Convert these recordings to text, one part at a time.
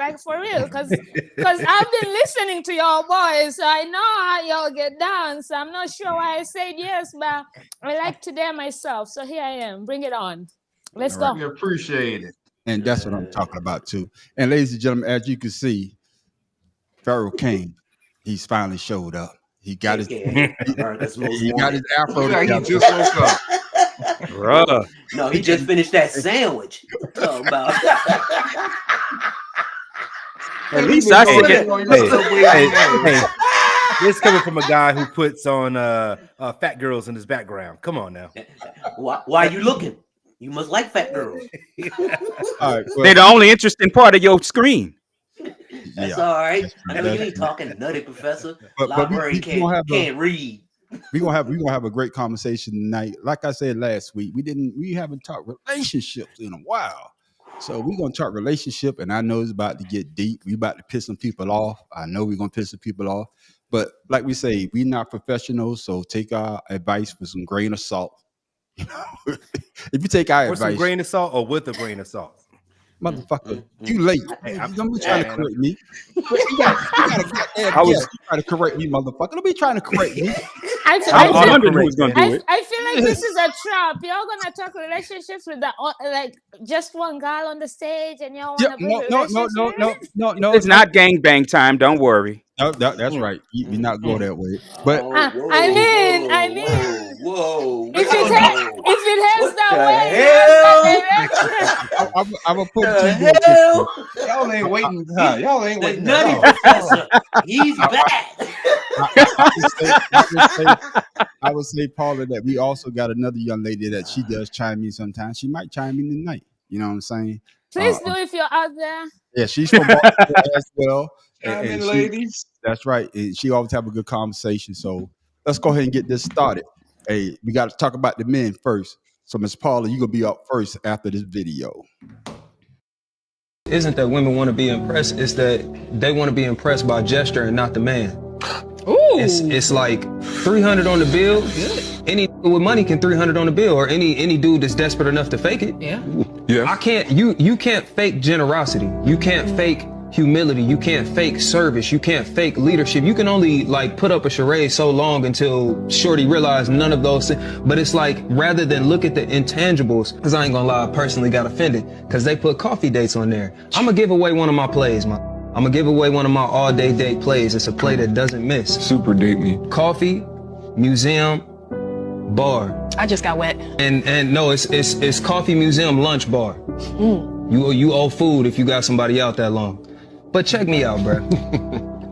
like for real, because I've been listening to your boys, so I know how y'all get down. So I'm not sure why I said yes, but I like to dare myself. So here I am. Bring it on. Let's go. We appreciate it. And that's what I'm talking about too. And ladies and gentlemen, as you can see, Pharaoh King, he's finally showed up. He got his he got his afro He together. just woke up. Bruh. No, he just finished that sandwich. Talking about. At least I said, hey, this coming from a guy who puts on fat girls in his background. Come on now. Why are you looking? You must like fat girls. All right, well, They're the only interesting part of your screen. That's yeah. all right. I know you ain't talking nutty, professor. But Library can't read. We're gonna have a great conversation tonight. Like I said last week, we haven't talked relationships in a while. So we're gonna talk relationship, and I know it's about to get deep. We about to piss some people off. I know we're gonna piss some people off. But like we say, we're not professionals, so take our advice with some grain of salt. You know, if you take our With advice, some grain of salt or with a grain of salt? motherfucker, you late. Hey, Don't be trying to correct me. You gotta try to correct me, motherfucker. Don't be trying to correct me. I wondered who was gonna do it. I feel like this is a trap. Y'all gonna talk relationships with the like just one girl on the stage, and y'all wanna No. It's not gangbang time. Don't worry. No, that's right. We not go that way. But I mean, whoa. if it has that way, I'm gonna put it to you. Y'all ain't waiting. Y'all ain't The waiting. nutty professor, he's back. I would say, Paula, that we also got another young lady that she does chime in sometimes. She might chime in tonight. You know what I'm saying? please do if you're out there. Yeah, she's from Baltimore as well. And she- ladies. That's right. And she always have a good conversation. So let's go ahead and get this started. Hey, we got to talk about the men first. So, Miss Paula, you're gonna be up first after this video. Isn't that women want to be impressed? It's that they want to be impressed by gesture and not the man. Ooh. It's like 300 on the bill. Any dude with money can 300 on the bill, or any dude that's desperate enough to fake it. Yeah. I can't. You can't fake generosity. You can't fake humility. You can't fake service. You can't fake leadership. You can only like put up a charade so long until Shorty realized none of those things. But it's like, rather than look at the intangibles, because I ain't gonna lie, I personally got offended because they put coffee dates on there. I'm gonna give away one of my plays, man. I'm gonna give away one of my all-day date plays. It's a play that doesn't miss. Super date me. Coffee, museum, bar. I just got wet. And no, it's coffee, museum, lunch, bar. You owe food if you got somebody out that long. But check me out, bro.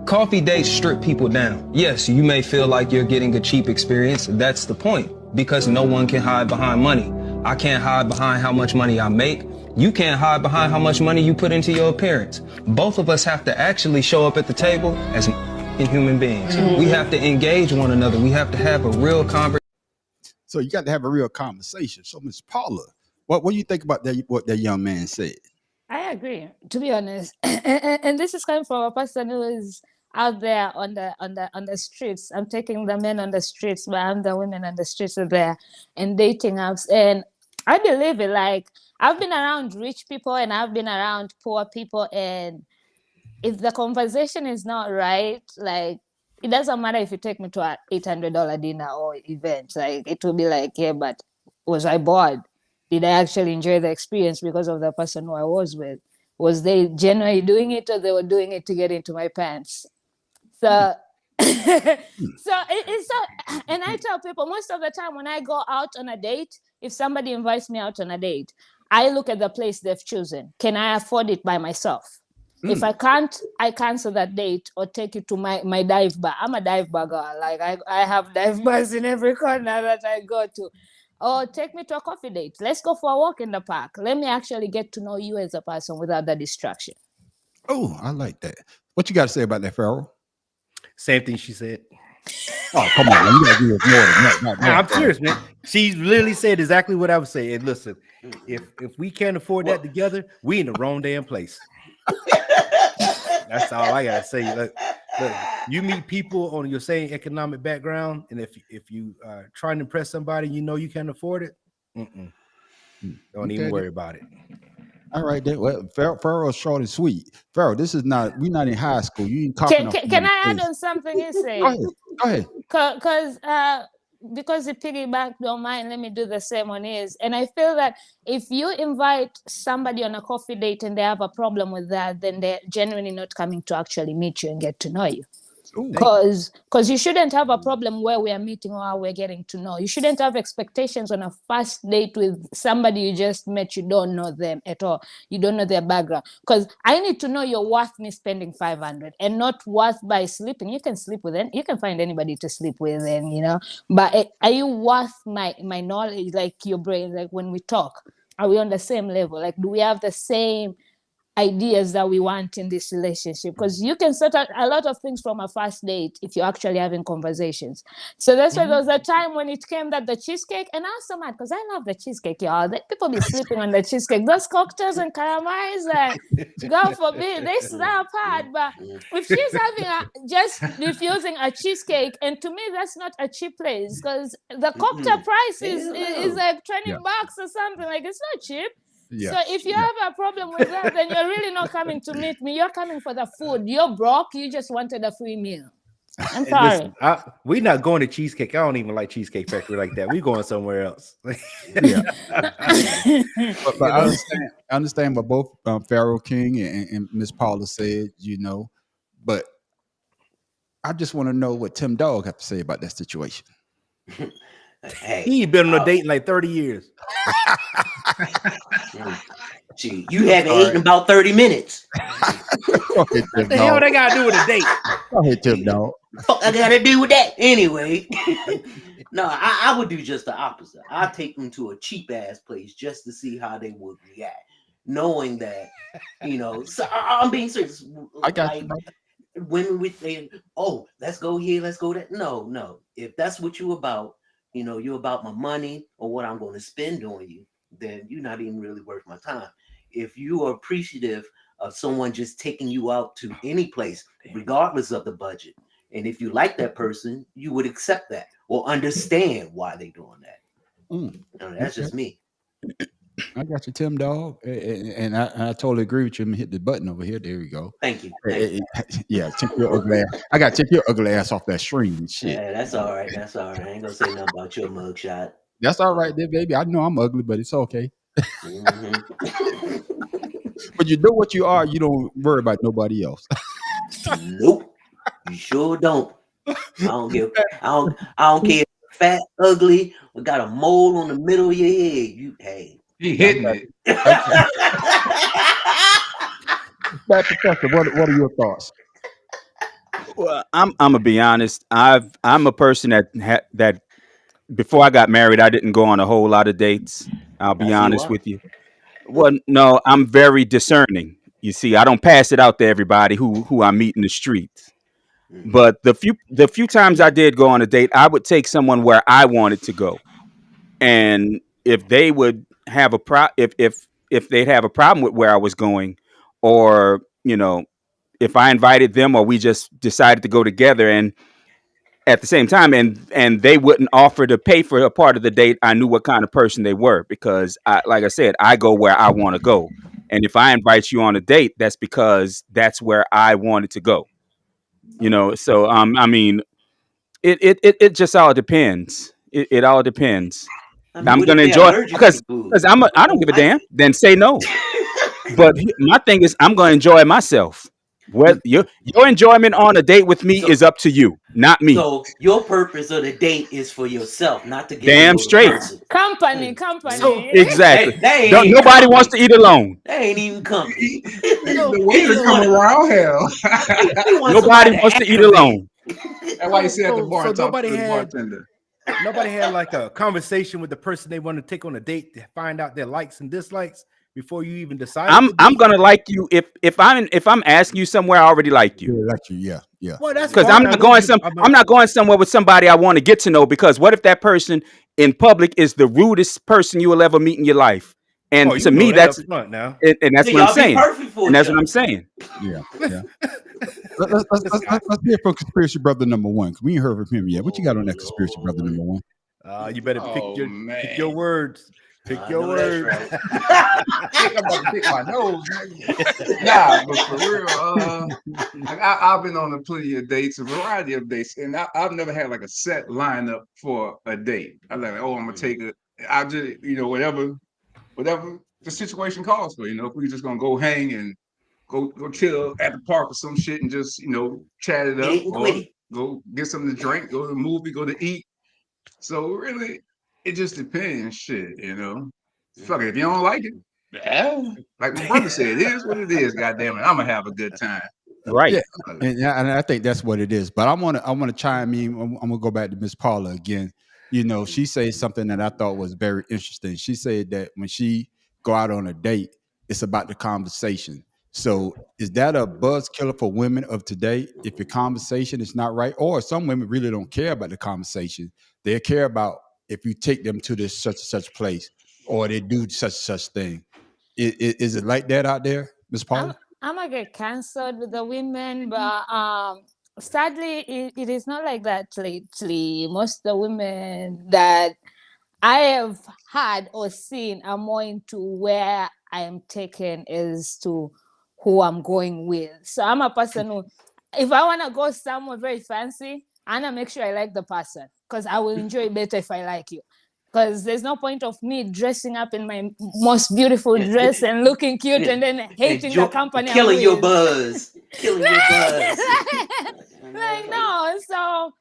Coffee dates strip people down. Yes, you may feel like you're getting a cheap experience. That's the point, because no one can hide behind money. I can't hide behind how much money I make. You can't hide behind how much money you put into your appearance. Both of us have to actually show up at the table as human beings. We have to engage one another. We have to have a real conversation. So you got to have a real conversation. So, Miss Paula, what do you think about that? What that young man said? I agree, to be honest. And this is coming from a person who is out there on the streets. I'm taking the men on the streets, but I'm the women on the streets are there and dating apps. And I believe it. Like, I've been around rich people and I've been around poor people, and if the conversation is not right, like, it doesn't matter if you take me to an $800 dinner or event. Like, it will be like, yeah, but was I bored? Did I actually enjoy the experience because of the person who I was with? Was they genuinely doing it, or they were doing it to get into my pants? So, it's so, and I tell people most of the time when I go out on a date, if somebody invites me out on a date, I look at the place they've chosen. Can I afford it by myself? If I can't, I cancel that date or take it to my dive bar. I'm a dive bar girl. Like, I have dive bars in every corner that I go to. Or take me to a coffee date. Let's go for a walk in the park. Let me actually get to know you as a person without the distraction. Oh, I like that. What you got to say about that, Pharaoh? Same thing she said. Oh, come on, you gotta give us more than that. I'm serious, man. She literally said exactly what I was saying. And listen, if we can't afford that together, we in the wrong damn place. That's all I gotta say. Look, you meet people on your same economic background, and if you trying to impress somebody, you know you can't afford it. Don't even worry about it. All right, then. Well, Pharaoh's short and sweet. Pharaoh, this is not. We're not in high school. You ain't copying off Can my I add face. on something you Go said? ahead. Go ahead. Because the piggyback don't mind, let me do the same on his. And I feel that if you invite somebody on a coffee date and they have a problem with that, then they're genuinely not coming to actually meet you and get to know you. Ooh. Because you shouldn't have a problem where we are meeting or how we're getting to know. You shouldn't have expectations on a first date with somebody you just met. You don't know them at all. You don't know their background. Because I need to know you're worth me spending 500 and not worth by sleeping. You can sleep with it. You can find anybody to sleep with, and But are you worth my knowledge, like your brain, like when we talk? Are we on the same level? Like, do we have the same ideas that we want in this relationship? Because you can set out a lot of things from a first date if you're actually having conversations. So that's why there was a time when it came that the cheesecake, and I was so mad because I love the cheesecake, y'all. People be sleeping on the cheesecake. Those cocktails and caramels, God forbid, they slap hard. But if she's having just refusing a cheesecake, and to me that's not a cheap place, because the cocktail price is like $20 or something. Like, it's not cheap. Yeah. So if you have a problem with that, then you're really not coming to meet me. You're coming for the food. You're broke. You just wanted a free meal. I'm sorry. Listen, we're not going to Cheesecake. I don't even like Cheesecake Factory like that. We're going somewhere else. Yeah. But I understand what both Pharaoh King and Miss Paula said, but I just want to know what Tim Dog have to say about that situation. Hey, He ain't been on a date in like 30 years. Gee, you haven't eaten about 30 minutes. What the hell they got to do with a date? Go ahead, Tim Dog. Fuck I got to do with that anyway. No, I would do just the opposite. I'd take them to a cheap ass place just to see how they would react, knowing that, So I'm being serious. I got you. Women with oh, let's go here, let's go there. No. If that's what you about, you're about my money or what I'm going to spend on you, then you're not even really worth my time. If you are appreciative of someone just taking you out to any place, regardless of the budget, and if you like that person, you would accept that or understand why they're doing that. That's just me. I got you, Tim Dog, and I totally agree with you. I'm gonna hit the button over here. There we go. Thank you. Yeah, check your ugly ass. I got to check your ugly ass off that stream and shit. Yeah, that's all right. That's all right. I ain't gonna say nothing about your mugshot. That's all right, there, baby. I know I'm ugly, but it's okay. But you know what you are. You don't worry about nobody else. Nope, you sure don't. I don't care. If fat, ugly, or got a mole on the middle of your head. He hitting it. Bad Professor, what are your thoughts? Well, I'm gonna be honest. I'm a person that before I got married, I didn't go on a whole lot of dates. I'll be honest with you. Well, no, I'm very discerning. You see, I don't pass it out to everybody who I meet in the streets. But the few times I did go on a date, I would take someone where I wanted to go, and if they would have if they'd have a problem with where I was going, or if I invited them or we just decided to go together, and at the same time, and they wouldn't offer to pay for a part of the date, I knew what kind of person they were, because like I said, I go where I want to go. And if I invite you on a date, that's because that's where I wanted to go. So I mean, it just all depends. It all depends. I'm gonna enjoy, because I don't give a damn. Then say no. But my thing is, I'm gonna enjoy myself. What your enjoyment on a date with me is up to you, not me. So your purpose of the date is for yourself, not to get damn straight. Company. So, exactly. Nobody wants to eat alone. That ain't even company. The waiter come around hell. Nobody wants to eat alone. That's why you sit at the bar and talk to the bartender. Nobody had like a conversation with the person they want to take on a date to find out their likes and dislikes before you even decide. I'm gonna like you if I'm asking you somewhere. I already like you. Yeah, like you, yeah. Well, that's because I'm not going somewhere with somebody I want to get to know. Because what if that person in public is the rudest person you will ever meet in your life? And to me, that's now. And that's what I'm saying. And that's what I'm saying. Yeah. Let's hear from conspiracy brother number one. We ain't heard from him yet. What you got on that conspiracy brother number one? You better pick your words. Pick I your know that's words. right. I'm about to pick my nose, nigga. Nah, but for real, like I've been on plenty of dates, a variety of dates, and I've never had like a set lineup for a date. I'm like, oh, I'm gonna take it. I just, whatever the situation calls for. If we just gonna go hang and go chill at the park or some shit and just chat it Hit up, it and or quit it. go get something to drink, go to the movie, go to eat. So really, it just depends. Shit. Fuck it. If you don't like it, like my brother said, it is what it is. Goddamn it, I'm gonna have a good time. Right. Yeah, and I think that's what it is. But I want to chime in. I'm gonna go back to Miss Paula again. She said something that I thought was very interesting. She said that when she go out on a date, it's about the conversation. So is that a buzz killer for women of today? If your conversation is not right, or some women really don't care about the conversation, they care about if you take them to this such and such place, or they do such thing. Is it like that out there, Miss I'm Paula? I'm gonna get cancelled with the women, but sadly, it is not like that lately. Most of the women that I have had or seen are more into where I am taken as to who I'm going with. So I'm a person who, if I want to go somewhere very fancy, I want to make sure I like the person because I will enjoy it better if I like you. Because there's no point of me dressing up in my most beautiful Yeah, dress and looking cute and then hating the company I'm killing your with. buzz. Killing your buzz. Like, no. So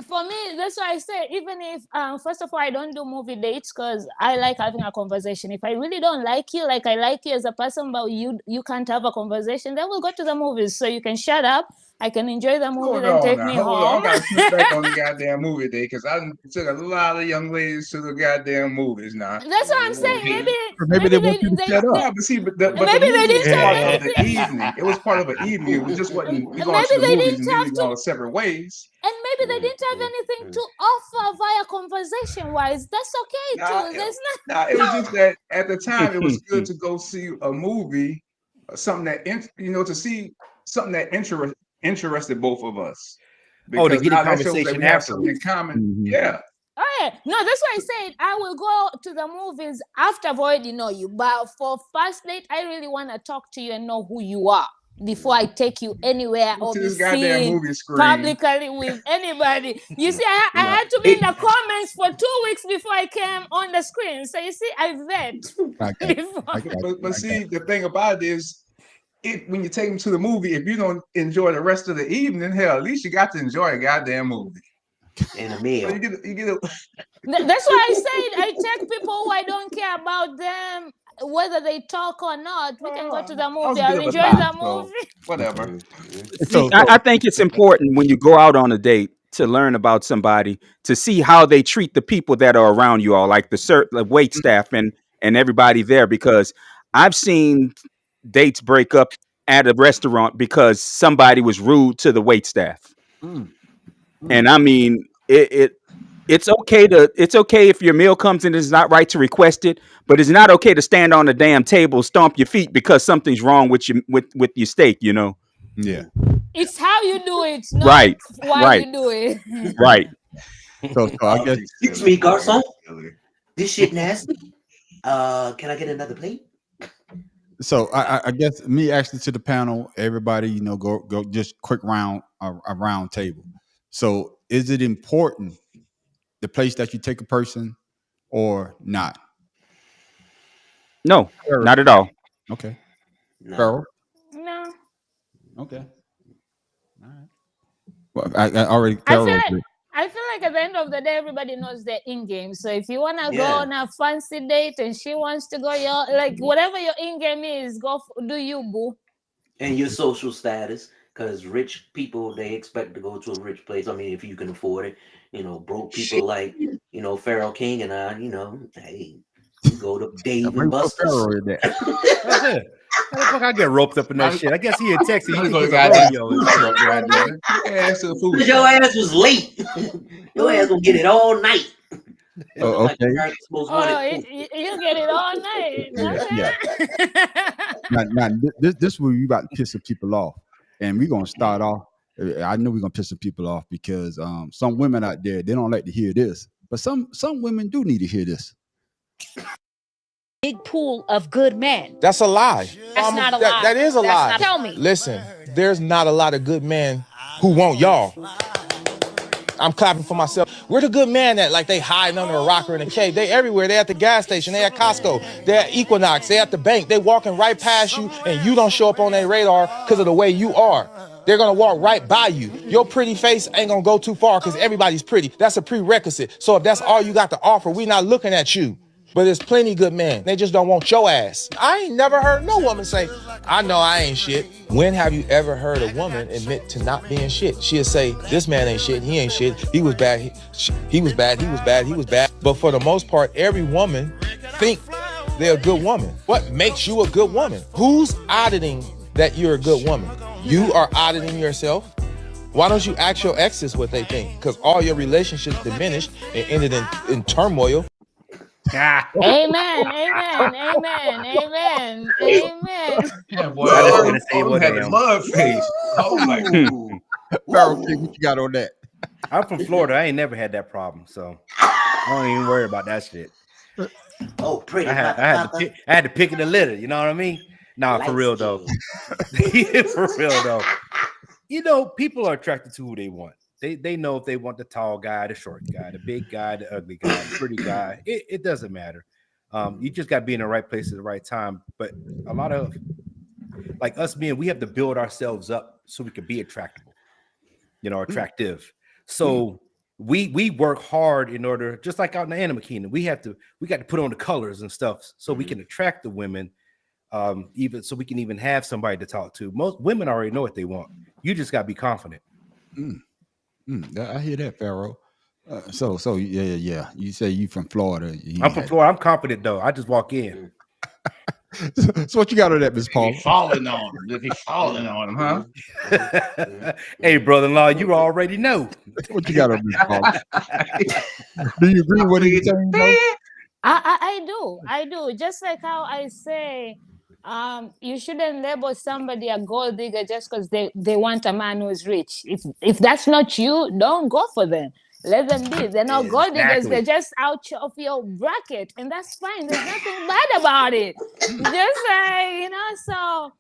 for me, that's why I say, even if first of all, I don't do movie dates because I like having a conversation. If I really don't like you, like I like you as a person, but you can't have a conversation, then we'll go to the movies. So you can shut up, I can enjoy the movie, Hold then on take now, me hold on. I home. gotta slip back on the goddamn movie day because I took a lot of young ladies to the goddamn movies now. That's what I'm saying. Maybe Or maybe maybe they want you to shut up. No, but see, but the maybe they movie was didn't have part of the anything. evening. It was part of an evening. It was just wasn't we going Maybe to the they movies didn't and then we have to, going separate ways. and maybe they didn't have anything to offer via conversation wise. That's okay Nah, too. There's it was just that at the time it was good to go see a movie, something that to see something that interested both of us Oh, to because get a now that shows that conversation we have something in afterwards. common. Mhm. Yeah. oh yeah. No, that's why I said I will go to the movies after I've already know you. But for first date, I really want to talk to you and know who you are before I take you anywhere Go or to be this goddamn seen movie screen. publicly with anybody. You see, I No. had to be in the comments for 2 weeks before I came on the screen. So you see, I vet I got you. before. I got you. But I got see, the thing about it is, when you take them to the movie, if you don't enjoy the rest of the evening, hell, at least you got to enjoy a goddamn movie. And a So meal. you get a That's why I said I take people who I don't care about them, whether they talk or not. We can go to the I was movie. a bit I'll of a enjoy thought, the so movie. whatever. See, So I think it's important when you go out on a date to learn about somebody, to see how they treat the people that are around you all, like the wait staff and everybody there, because I've seen dates break up at a restaurant because somebody was rude to the wait staff. mm, mm. And I mean, it's okay if your meal comes in and it's not right to request it, but it's not okay to stand on the damn table, stomp your feet because something's wrong with your steak. Yeah. It's how you do it, not Right, why right, you do it. right. So I I'll guess be Excuse silly. me, garçon. Silly. This shit nasty. Can I get another plate? so. I guess me actually to the panel, everybody, go just quick round a round table. So is it important the place that you take a person or not? No, Farrell. not at all. Okay. No. Farrell. No, Okay. All right. Well, I already I feel Farrell. like I feel like at the end of the day, everybody knows their in game. So if you wanna go Yeah. on a fancy date and she wants to go, your like whatever your in game is, do you, boo? And your social status, because rich people they expect to go to a rich place. I mean, if you can afford it, broke people like Pharaoh King and I, hey, we go to Dave and Bring Will Buster's. Ferrell in there. That's it. How the fuck I get roped up in that shit? I guess he in Texas. He I'm think gonna it's go a to goddamn rodeo. food truck, goddamn. Ass to the food Because your truck. ass was late. Your ass gonna get it all night. Oh, Like okay. America's Most Wanted Oh, food. you get it all night. Yeah. Okay. Now, this where we about to piss some people off, and we're gonna start off. I know we're gonna piss some people off because some women out there they don't like to hear this, but some women do need to hear this. big pool of good men. That's a lie. That's not a lie. That is a lie. Tell me. Listen, there's not a lot of good men who want y'all. I'm clapping for myself. Where the good man at? Like they hiding under a rocker in a cave. They everywhere. They at the gas station. They at Costco. They at Equinox. They at the bank. They walking right past you, and you don't show up on their radar because of the way you are. They're gonna walk right by you. Your pretty face ain't gonna go too far because everybody's pretty. That's a prerequisite. So if that's all you got to offer, we not looking at you. But there's plenty good men. They just don't want your ass. I ain't never heard no woman say, I know I ain't shit. When have you ever heard a woman admit to not being shit? She'll say, this man ain't shit, he ain't shit, he was bad, he was bad, he was bad, he was bad. But for the most part, every woman think they're a good woman. What makes you a good woman? Who's auditing that you're a good woman? You are auditing yourself? Why don't you ask your exes what they think? Because all your relationships diminished and ended in turmoil. Amen, amen, amen, amen, amen. Yeah, boy. I just gonna say what had the mud face. Oh my God. Pharaoh King, what you got on that? I'm from Florida. I ain't never had that problem, so I don't even worry about that shit. Oh, pretty. I had to pick the litter. You know what I mean? Nah, for real though. For real though. You know, people are attracted to who they want. They know if they want the tall guy, the short guy, the big guy, the ugly guy, the pretty guy. It doesn't matter. You just got to be in the right place at the right time. But a lot of like us men, we have to build ourselves up so we can be attractable. You know, attractive. So we work hard in order, just like out in the Animal Kingdom, we got to put on the colors and stuff so we can attract the women. Even so we can even have somebody to talk to. Most women already know what they want. You just got to be confident. I hear that, Pharaoh. So yeah. You say you from Florida. I'm from Florida. I'm confident though. I just walk in. So what you got on that, Miss Paul? Falling on him. If he's falling on him, huh? Hey, brother-in-law, you already know. What you got on Miss Paul? Do you agree with what he's saying? I do. Just like how I say, you shouldn't label somebody a gold digger just because they want a man who's rich. If that's not you, don't go for them. Let them be. They're not gold diggers. They're just out of your bracket, and that's fine. There's nothing bad about it. Just like so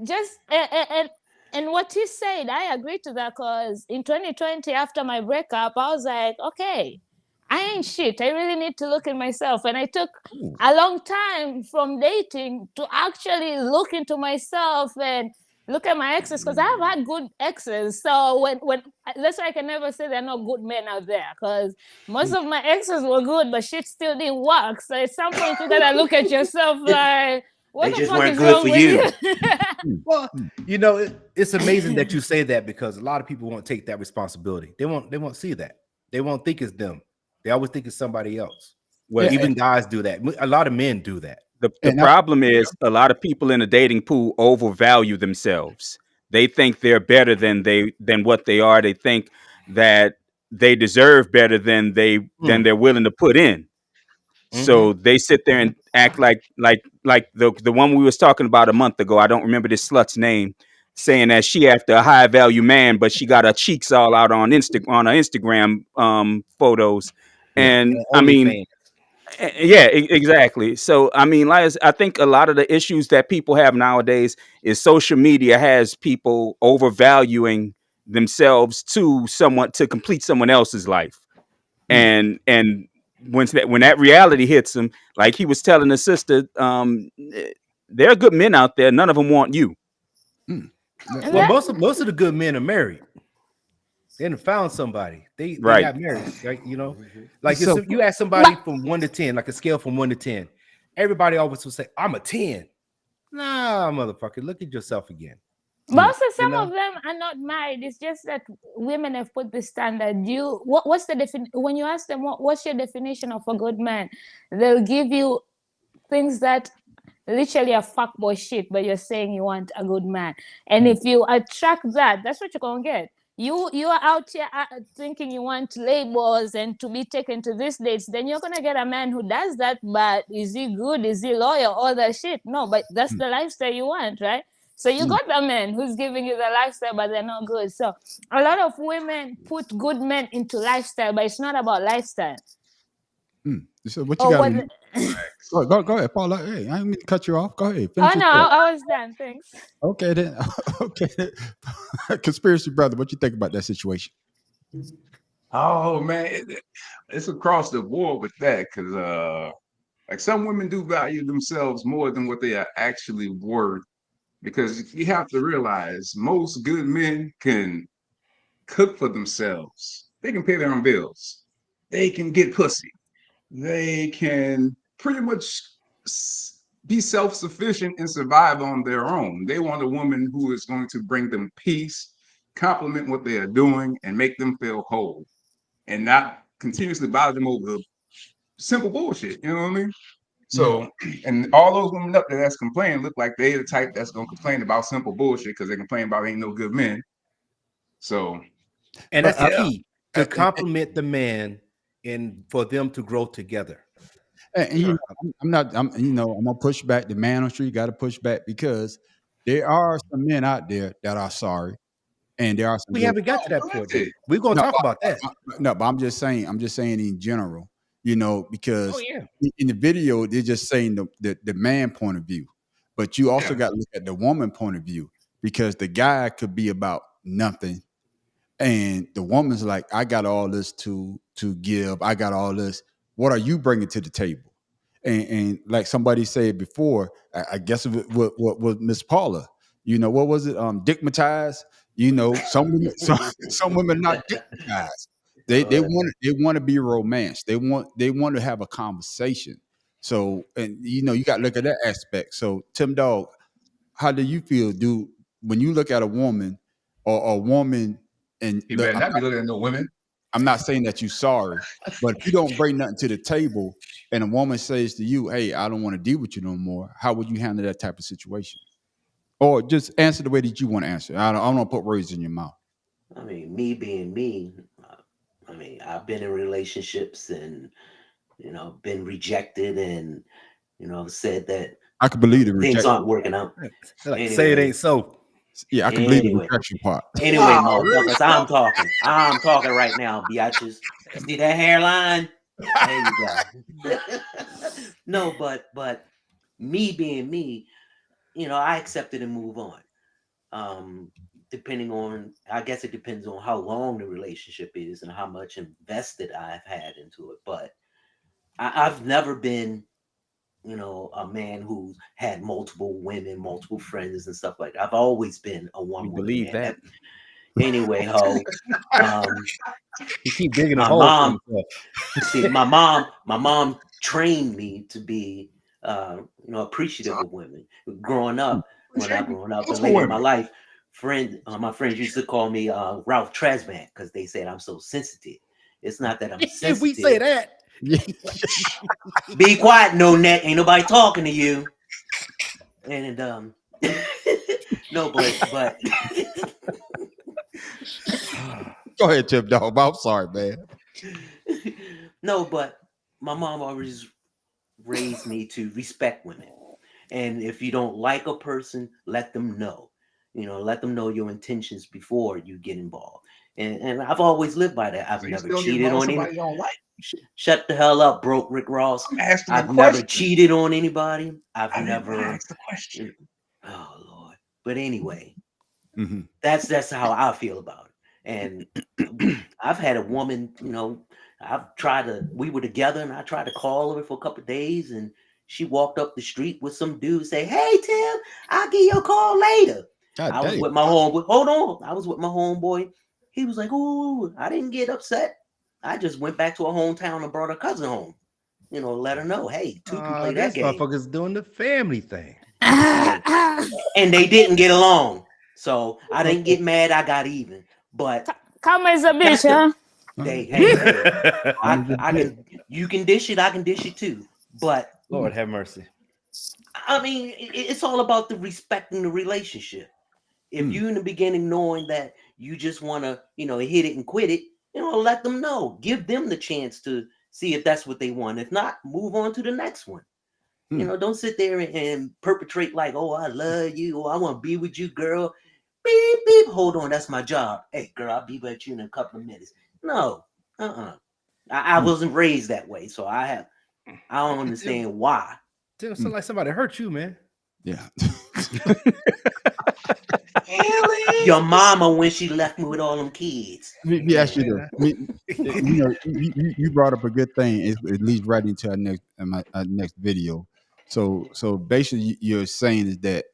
just and what he said, I agree to that because in 2020, after my breakup, I was like, okay, I ain't shit. I really need to look at myself. And I took a long time from dating to actually look into myself and look at my exes because I've had good exes. So when that's why I can never say there are no good men out there because most of my exes were good, but shit still didn't work. So at some point you gotta look at yourself like, what the fuck is wrong with you? Well, you know, it's amazing that you say that because a lot of people won't take that responsibility. They won't see that. They won't think it's them. They always think it's somebody else. Well, even guys do that. A lot of men do that. The problem is a lot of people in the dating pool overvalue themselves. They think they're better than what they are. They think that they deserve better than they're willing to put in. So they sit there and act like the one we was talking about a month ago. I don't remember this slut's name, saying that she after a high value man, but she got her cheeks all out on her Instagram photos. And I mean, yeah, exactly. So I mean, I think a lot of the issues that people have nowadays is social media has people overvaluing themselves to complete someone else's life. And when that reality hits them, like he was telling his sister, there are good men out there. None of them want you. Well, most of the good men are married. They done found somebody. They got married, right? You know, like if you ask somebody from 1 to 10, like a scale from 1 to 10, everybody always will say, "I'm a 10." Nah, motherfucker, look at yourself again. But also some of them are not married. It's just that women have put the standard. What's the when you ask them what's your definition of a good man, they'll give you things that literally are fuckboy shit, but you're saying you want a good man. And if you attract that, that's what you're gonna get. You are out here thinking you want labels and to be taken to these dates, then you're gonna get a man who does that, but is he good? Is he loyal? All that shit. No, but that's the lifestyle you want, right? So you got a man who's giving you the lifestyle, but they're not good. So a lot of women put good men into lifestyle, but it's not about lifestyle. So what you Oh, got? what? Go ahead, Paula. Hey, I didn't mean to cut you off. Go ahead, Oh finish your no, thought. I was done. Thanks. Okay then. Okay. Conspiracy brother, what you think about that situation? Oh man, it's across the board with that because like some women do value themselves more than what they are actually worth. Because you have to realize most good men can cook for themselves. They can pay their own bills. They can get pussy. They can pretty much be self-sufficient and survive on their own. They want a woman who is going to bring them peace, compliment what they are doing, and make them feel whole, and not continuously bother them over simple bullshit. You know what I mean? So, and all those women up there that's complaining look like they the type that's gonna complain about simple bullshit because they complain about ain't no good men. So, And But that's the yeah, key to compliment the man and for them to grow together. and you know, I'm not. I'm gonna push back. The man on the street got to push back because there are some men out there that are sorry, and there are some We good. haven't got to that point yet. plenty. We're gonna No, talk about that. no, but I'm just saying. I'm just saying in general. Oh Because yeah. in the video they're just saying the man point of view, but you also Yeah, got to look at the woman point of view because the guy could be about nothing. And the woman's like, I got all this to give. I got all this. What are you bringing to the table? And like somebody said before, I guess what was Miss Paula. What was it? Dickmatized. Some women, some women not dickmatized. They want to be romanced. They want to have a conversation. So and you got to look at that aspect. So Tim Dog, how do you feel? Do when you look at a woman or a woman and he look, better not be looking at no women. I'm not saying that you're sorry, but if you don't bring nothing to the table and a woman says to you, hey, I don't want to deal with you no more, how would you handle that type of situation? Or just answer the way that you want to answer. I don't want to put words in your mouth. I mean, me being me, I mean, I've been in relationships and, been rejected and, said that I could believe the things rejection. aren't working out. They're like, say it Anyway, ain't so. Yeah, I could believe the anyway, rejection part. anyway, Wow, really? motherfuckers, I'm talking. I'm talking right now, biatches. See that hairline? There you go. No, but me being me, I accept it and move on. Depending on, I guess it depends on how long the relationship is and how much invested I've had into it. But I've never been, a man who's had multiple women, multiple friends and stuff like that. I've always been a We one woman believe man. that. Anyway, He keep digging a my hole for mom, himself. see, my mom trained me to be, appreciative of women. Growing up, and Multiple later in my women. life, my friends used to call me Ralph Tresvant because they said I'm so sensitive. It's not that I'm If we say sensitive. that, Be quiet, no net. Ain't nobody talking to you. And no, but Go ahead, Tim Dog. I'm sorry, man. no, but my mom always raised me to respect women. And if you don't like a person, let them know. Let them know your intentions before you get involved. And I've always lived by that. I've So you never still get cheated involved with on any. somebody you don't like? Shut the hell up, broke Rick Ross. I'm asking a I've never question. cheated on anybody. I've I didn't never. ask the question. Oh Lord. But anyway, Mm-hmm. that's how I feel about it. And I've had a woman, we were together and I tried to call her for a couple of days and she walked up the street with some dude say, hey Tim, I'll give you a call later. God I was damn. with my homeboy. Hold on. I was with my homeboy. He was like, ooh, I didn't get upset. I just went back to her hometown and brought her cousin home. Let her know, hey, two can play that this game. motherfucker's doing the family thing. Hey, and they didn't get along. So I didn't get mad. I got even. But Karma is a bitch, that's the huh? hey. I can you can dish it, I can dish it too. But Lord have mercy. I mean, it's all about the respecting the relationship. If you in the beginning knowing that you just want to, hit it and quit it, let them know. Give them the chance to see if that's what they want. If not, move on to the next one. Don't sit there and perpetrate like, oh, I love you, or I want to be with you, girl. Beep, beep. Hold on, that's my job. Hey, girl, I'll be with you in a couple of minutes. No, I wasn't raised that way, so I don't understand why. Didn't sound like somebody hurt you, man. Yeah. Your mama when she left me with all them kids. Let me ask you this. You brought up a good thing. It leads right into our next video. So basically, you're saying is that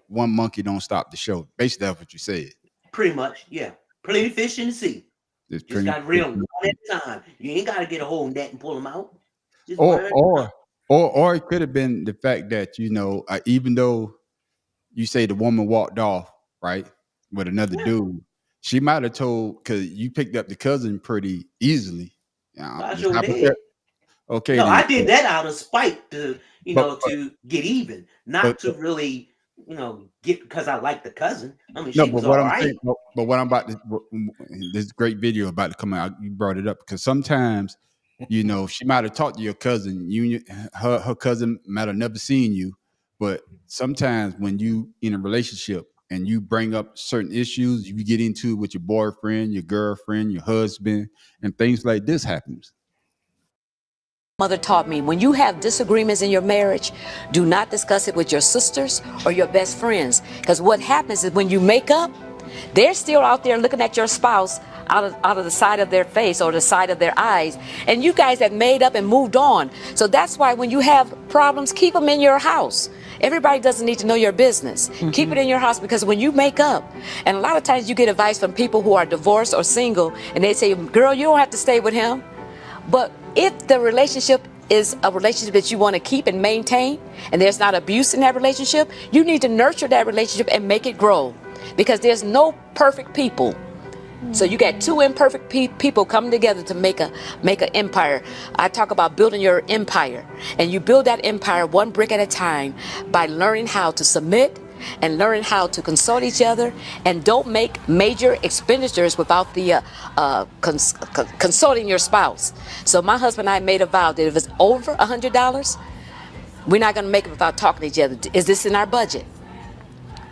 one monkey don't stop the show. Basically, that's what you said. Pretty much, yeah. Plenty of fish in the sea. Just got to reel one at a time. You ain't got to get a whole net and pull them out. Just Or it could have been the fact that even though you say the woman walked off right with another dude, she might have told because you picked up the cousin pretty easily. I sure did. Okay, no, then. I did that out of spite to to get even, not to really get because I like the cousin. I mean, she was all right. But what I'm about to this great video about to come out, you brought it up because sometimes she might have talked to your cousin. Her cousin might have never seen you, but sometimes when you in a relationship and you bring up certain issues, you get into it with your boyfriend, your girlfriend, your husband, and things like this happens. Mother taught me, when you have disagreements in your marriage, do not discuss it with your sisters or your best friends. Because what happens is when you make up, they're still out there looking at your spouse out of the side of their face or the side of their eyes. And you guys have made up and moved on. So that's why when you have problems, keep them in your house. Everybody doesn't need to know your business. Mm-hmm. Keep it in your house, because when you make up, and a lot of times you get advice from people who are divorced or single, and they say, girl, you don't have to stay with him. But if the relationship is a relationship that you want to keep and maintain, and there's not abuse in that relationship, you need to nurture that relationship and make it grow, because there's no perfect people. So you got two imperfect people coming together to make an empire. I talk about building your empire, and you build that empire one brick at a time by learning how to submit and learning how to consult each other, and don't make major expenditures without the consulting your spouse. So my husband and I made a vow that if it's over $100, we're not going to make it without talking to each other. Is this in our budget?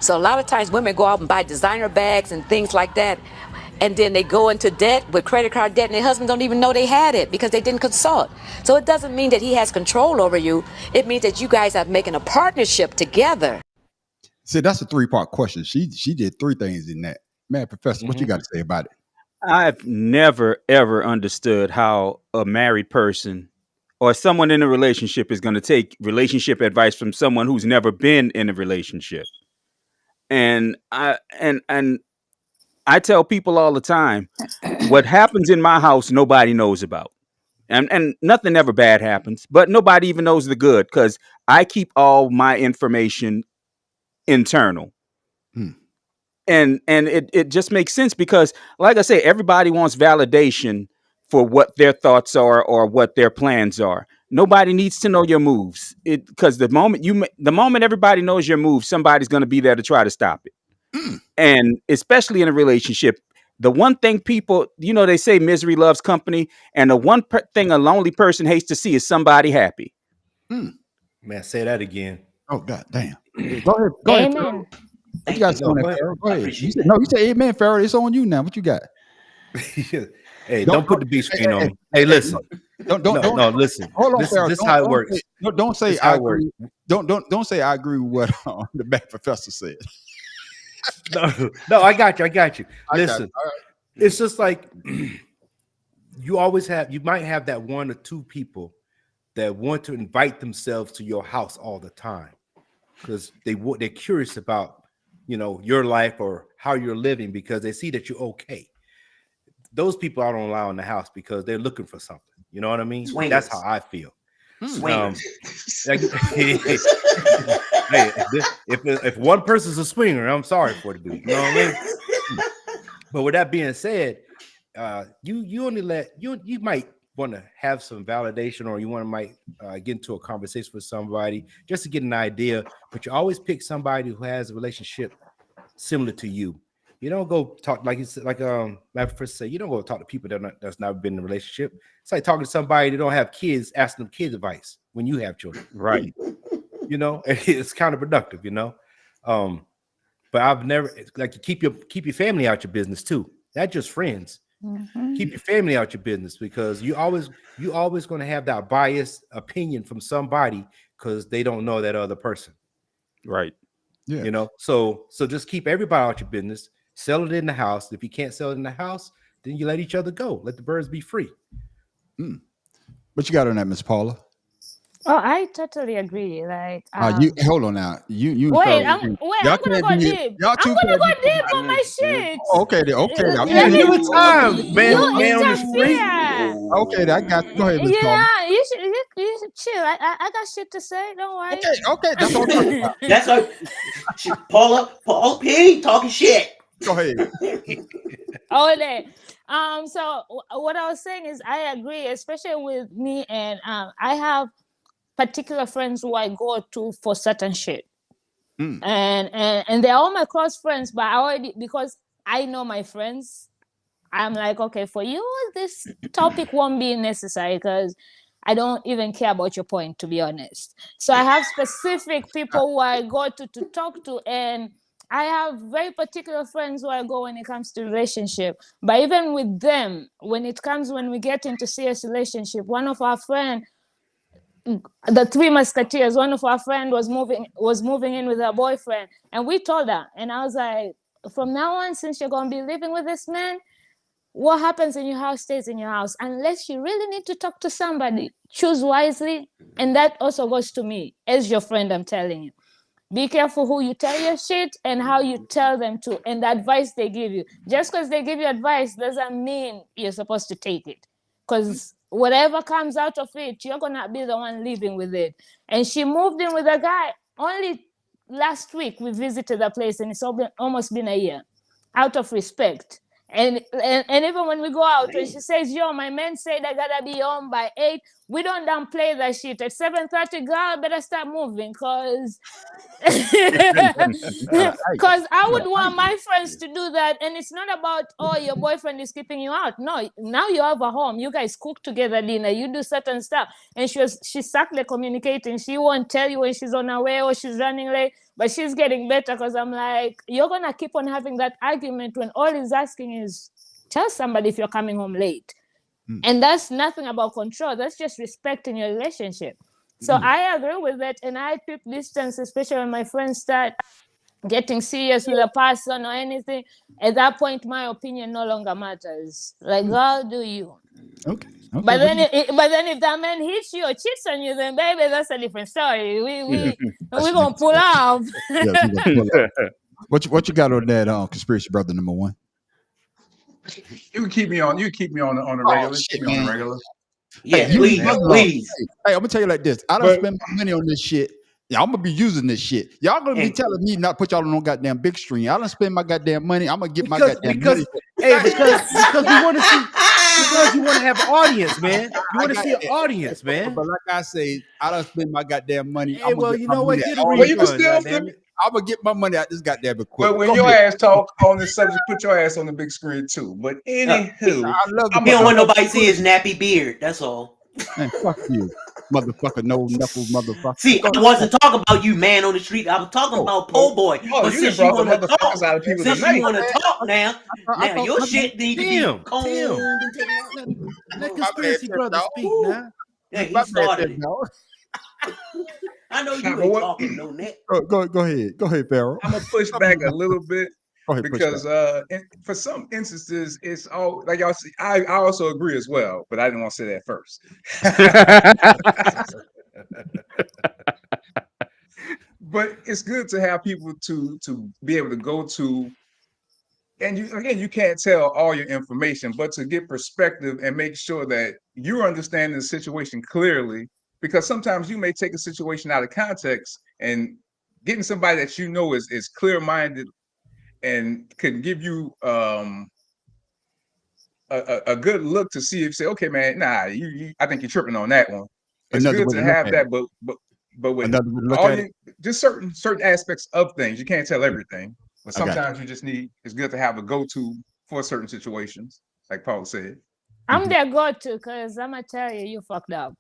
So a lot of times women go out and buy designer bags and things like that, and then they go into debt with credit card debt, and their husbands don't even know they had it because they didn't consult. So it doesn't mean that he has control over you. It means that you guys are making a partnership together. See, that's a 3-part question. She did 3 things in that. Man, Professor, what you got to say about it? I've never, ever understood how a married person or someone in a relationship is going to take relationship advice from someone who's never been in a relationship. And I tell people all the time, what happens in my house, nobody knows about. And nothing ever bad happens, but nobody even knows the good, because I keep all my information internal. And it just makes sense, because like I say, everybody wants validation for what their thoughts are or what their plans are. Nobody needs to know your moves, because the moment everybody knows your moves, somebody's going to be there to try to stop it. And especially in a relationship, the one thing people, they say misery loves company, and the one thing a lonely person hates to see is somebody happy. Man, say that again. Oh, God damn. Go ahead. Amen. What you got to say on that, Pharaoh? Go ahead. You said amen, Pharaoh. It's on you now. What you got? Hey, don't put the beat screen on me. Hey, listen. No, listen. Hold on, Pharaoh. This is how it works. Don't say I agree. Don't say I agree with what the bad professor said. No, I got you. Listen, it's just like you might have that 1 or 2 people that want to invite themselves to your house all the time because they're curious about your life or how you're living, because they see that you're okay. Those people I don't allow in the house because they're looking for something. You know what I mean? Swingers. That's how I feel. Hey, if one person's a swinger, I'm sorry for the dude. You know what I mean? But with that being said, you might want to have some validation, or you might get into a conversation with somebody just to get an idea. But you always pick somebody who has a relationship similar to you. You don't go talk my professor said. You don't go talk to people that's not been in a relationship. It's like talking to somebody that don't have kids, asking them kids advice when you have children, right? It's counterproductive, But I've never keep your family out your business too. Not just friends. Keep your family out your business, because you always going to have that biased opinion from somebody because they don't know that other person. Right. Yeah. You know, so just keep everybody out your business. Sell it in the house. If you can't sell it in the house, then you let each other go. Let the birds be free. What you got on that, Miss Paula? Oh, I totally agree. Like, You hold on now. You wait, fellas, I'm y'all gonna can't go be deep. y'all I'm two gonna can't be go talking deep about- on my shit. Okay, then, okay. Let Yeah, give it time, you man on the street. interfere. Okay, I got you. Go ahead, Miss Paula. Yeah, you should chill. I got shit to say. Don't worry. Okay, that's what I'm talking about. That's her. Paula P talking shit. Go ahead. Oh, there. So what I was saying is, I agree, especially with me, and I have particular friends who I go to for certain shit. And they're all my close friends, but I already, because I know my friends, I'm like, okay, for you this topic won't be necessary because I don't even care about your point, to be honest. So I have specific people who I go to talk to, and I have very particular friends who I go when it comes to relationship. But even with them, when we get into serious relationship, one of our friends, the Three Musketeers, one of our friends was moving in with her boyfriend, and we told her, and I was like, from now on, since you're gonna be living with this man, what happens in your house stays in your house. Unless you really need to talk to somebody, choose wisely. And that also goes to me as your friend. I'm telling you, be careful who you tell your shit and how you tell them to, and the advice they give you. Just because they give you advice doesn't mean you're supposed to take it, because whatever comes out of it, you're gonna be the one living with it. And she moved in with a guy only last week. We visited the place, and it's almost been a year, out of respect. And even when we go out, when she says, yo, my man said I gotta be home by 8, we don't downplay that shit. At 7:30, girl, better start moving, because I would want my friends to do that. And it's not about, oh, your boyfriend is keeping you out. No, now you have a home. You guys cook together dinner. You do certain stuff. And she's subtly communicating. She won't tell you when she's on her way or she's running late, but she's getting better, because I'm like, you're going to keep on having that argument when all he's asking is, tell somebody if you're coming home late. And that's nothing about control. That's just respecting your relationship. So I agree with that, and I keep distance, especially when my friends start getting serious with a person or anything. At that point, my opinion no longer matters. Like, girl, do you? Okay. But then if that man hits you or cheats on you, then baby, that's a different story. We gonna pull off. Yeah, we gonna pull up. What you got on that conspiracy brother number one? You can keep me on. You can keep me on the regular. Shit, Keep me on man. the regular. Yeah, Hey, please, please. Hey, I'm gonna tell you like this. I don't spend my money on this shit. Yeah, I'm gonna be using this shit. Y'all gonna be telling me not to put y'all on no goddamn big screen. I don't spend my goddamn money. I'm gonna get my goddamn money. Because we want to see, because you want to have an audience, man. You want to see an audience, man. But like I say, I don't spend my goddamn money. Hey, well, you know what? Get a Well, you can refund, still goddamn it. I'm gonna get my money out this goddamn But equipment. when Go your ahead. ass talk on this subject, put your ass on the big screen too. But anywho, I love He don't want nobody to see his nappy beard. That's all. Man, fuck you, motherfucker. No knuckles, motherfucker. See, I wasn't talking about you, man on the street. I was talking about po' boy. Oh, But you since done you brought the want to talk, motherfuckers out of people since tonight. you want to talk now your thought- shit need to be Tim, combed Tim. and taken out. Let conspiracy brother speak now. Yeah, he My bad, started it. dog. I know you Nah, but ain't what- talking no net. Go ahead. Go ahead, Pharaoh. I'm gonna push back a little bit. Go ahead, push Because back. for some instances, it's all like y'all see. I also agree as well, but I didn't want to say that first. But it's good to have people to be able to go to, and you can't tell all your information, but to get perspective and make sure that you're understanding the situation clearly. Because sometimes you may take a situation out of context, and getting somebody that you know is clear-minded and can give you a good look to see if you say, okay, man, nah, you I think you're tripping on that one. It's Another good way to to look have at that, it. but with Another way to look all at it. just certain aspects of things, you can't tell everything. But I got you. sometimes you just need. It's good to have a go-to for certain situations, like Paul said. I'm their go-to, because I'm gonna tell you, you fucked up.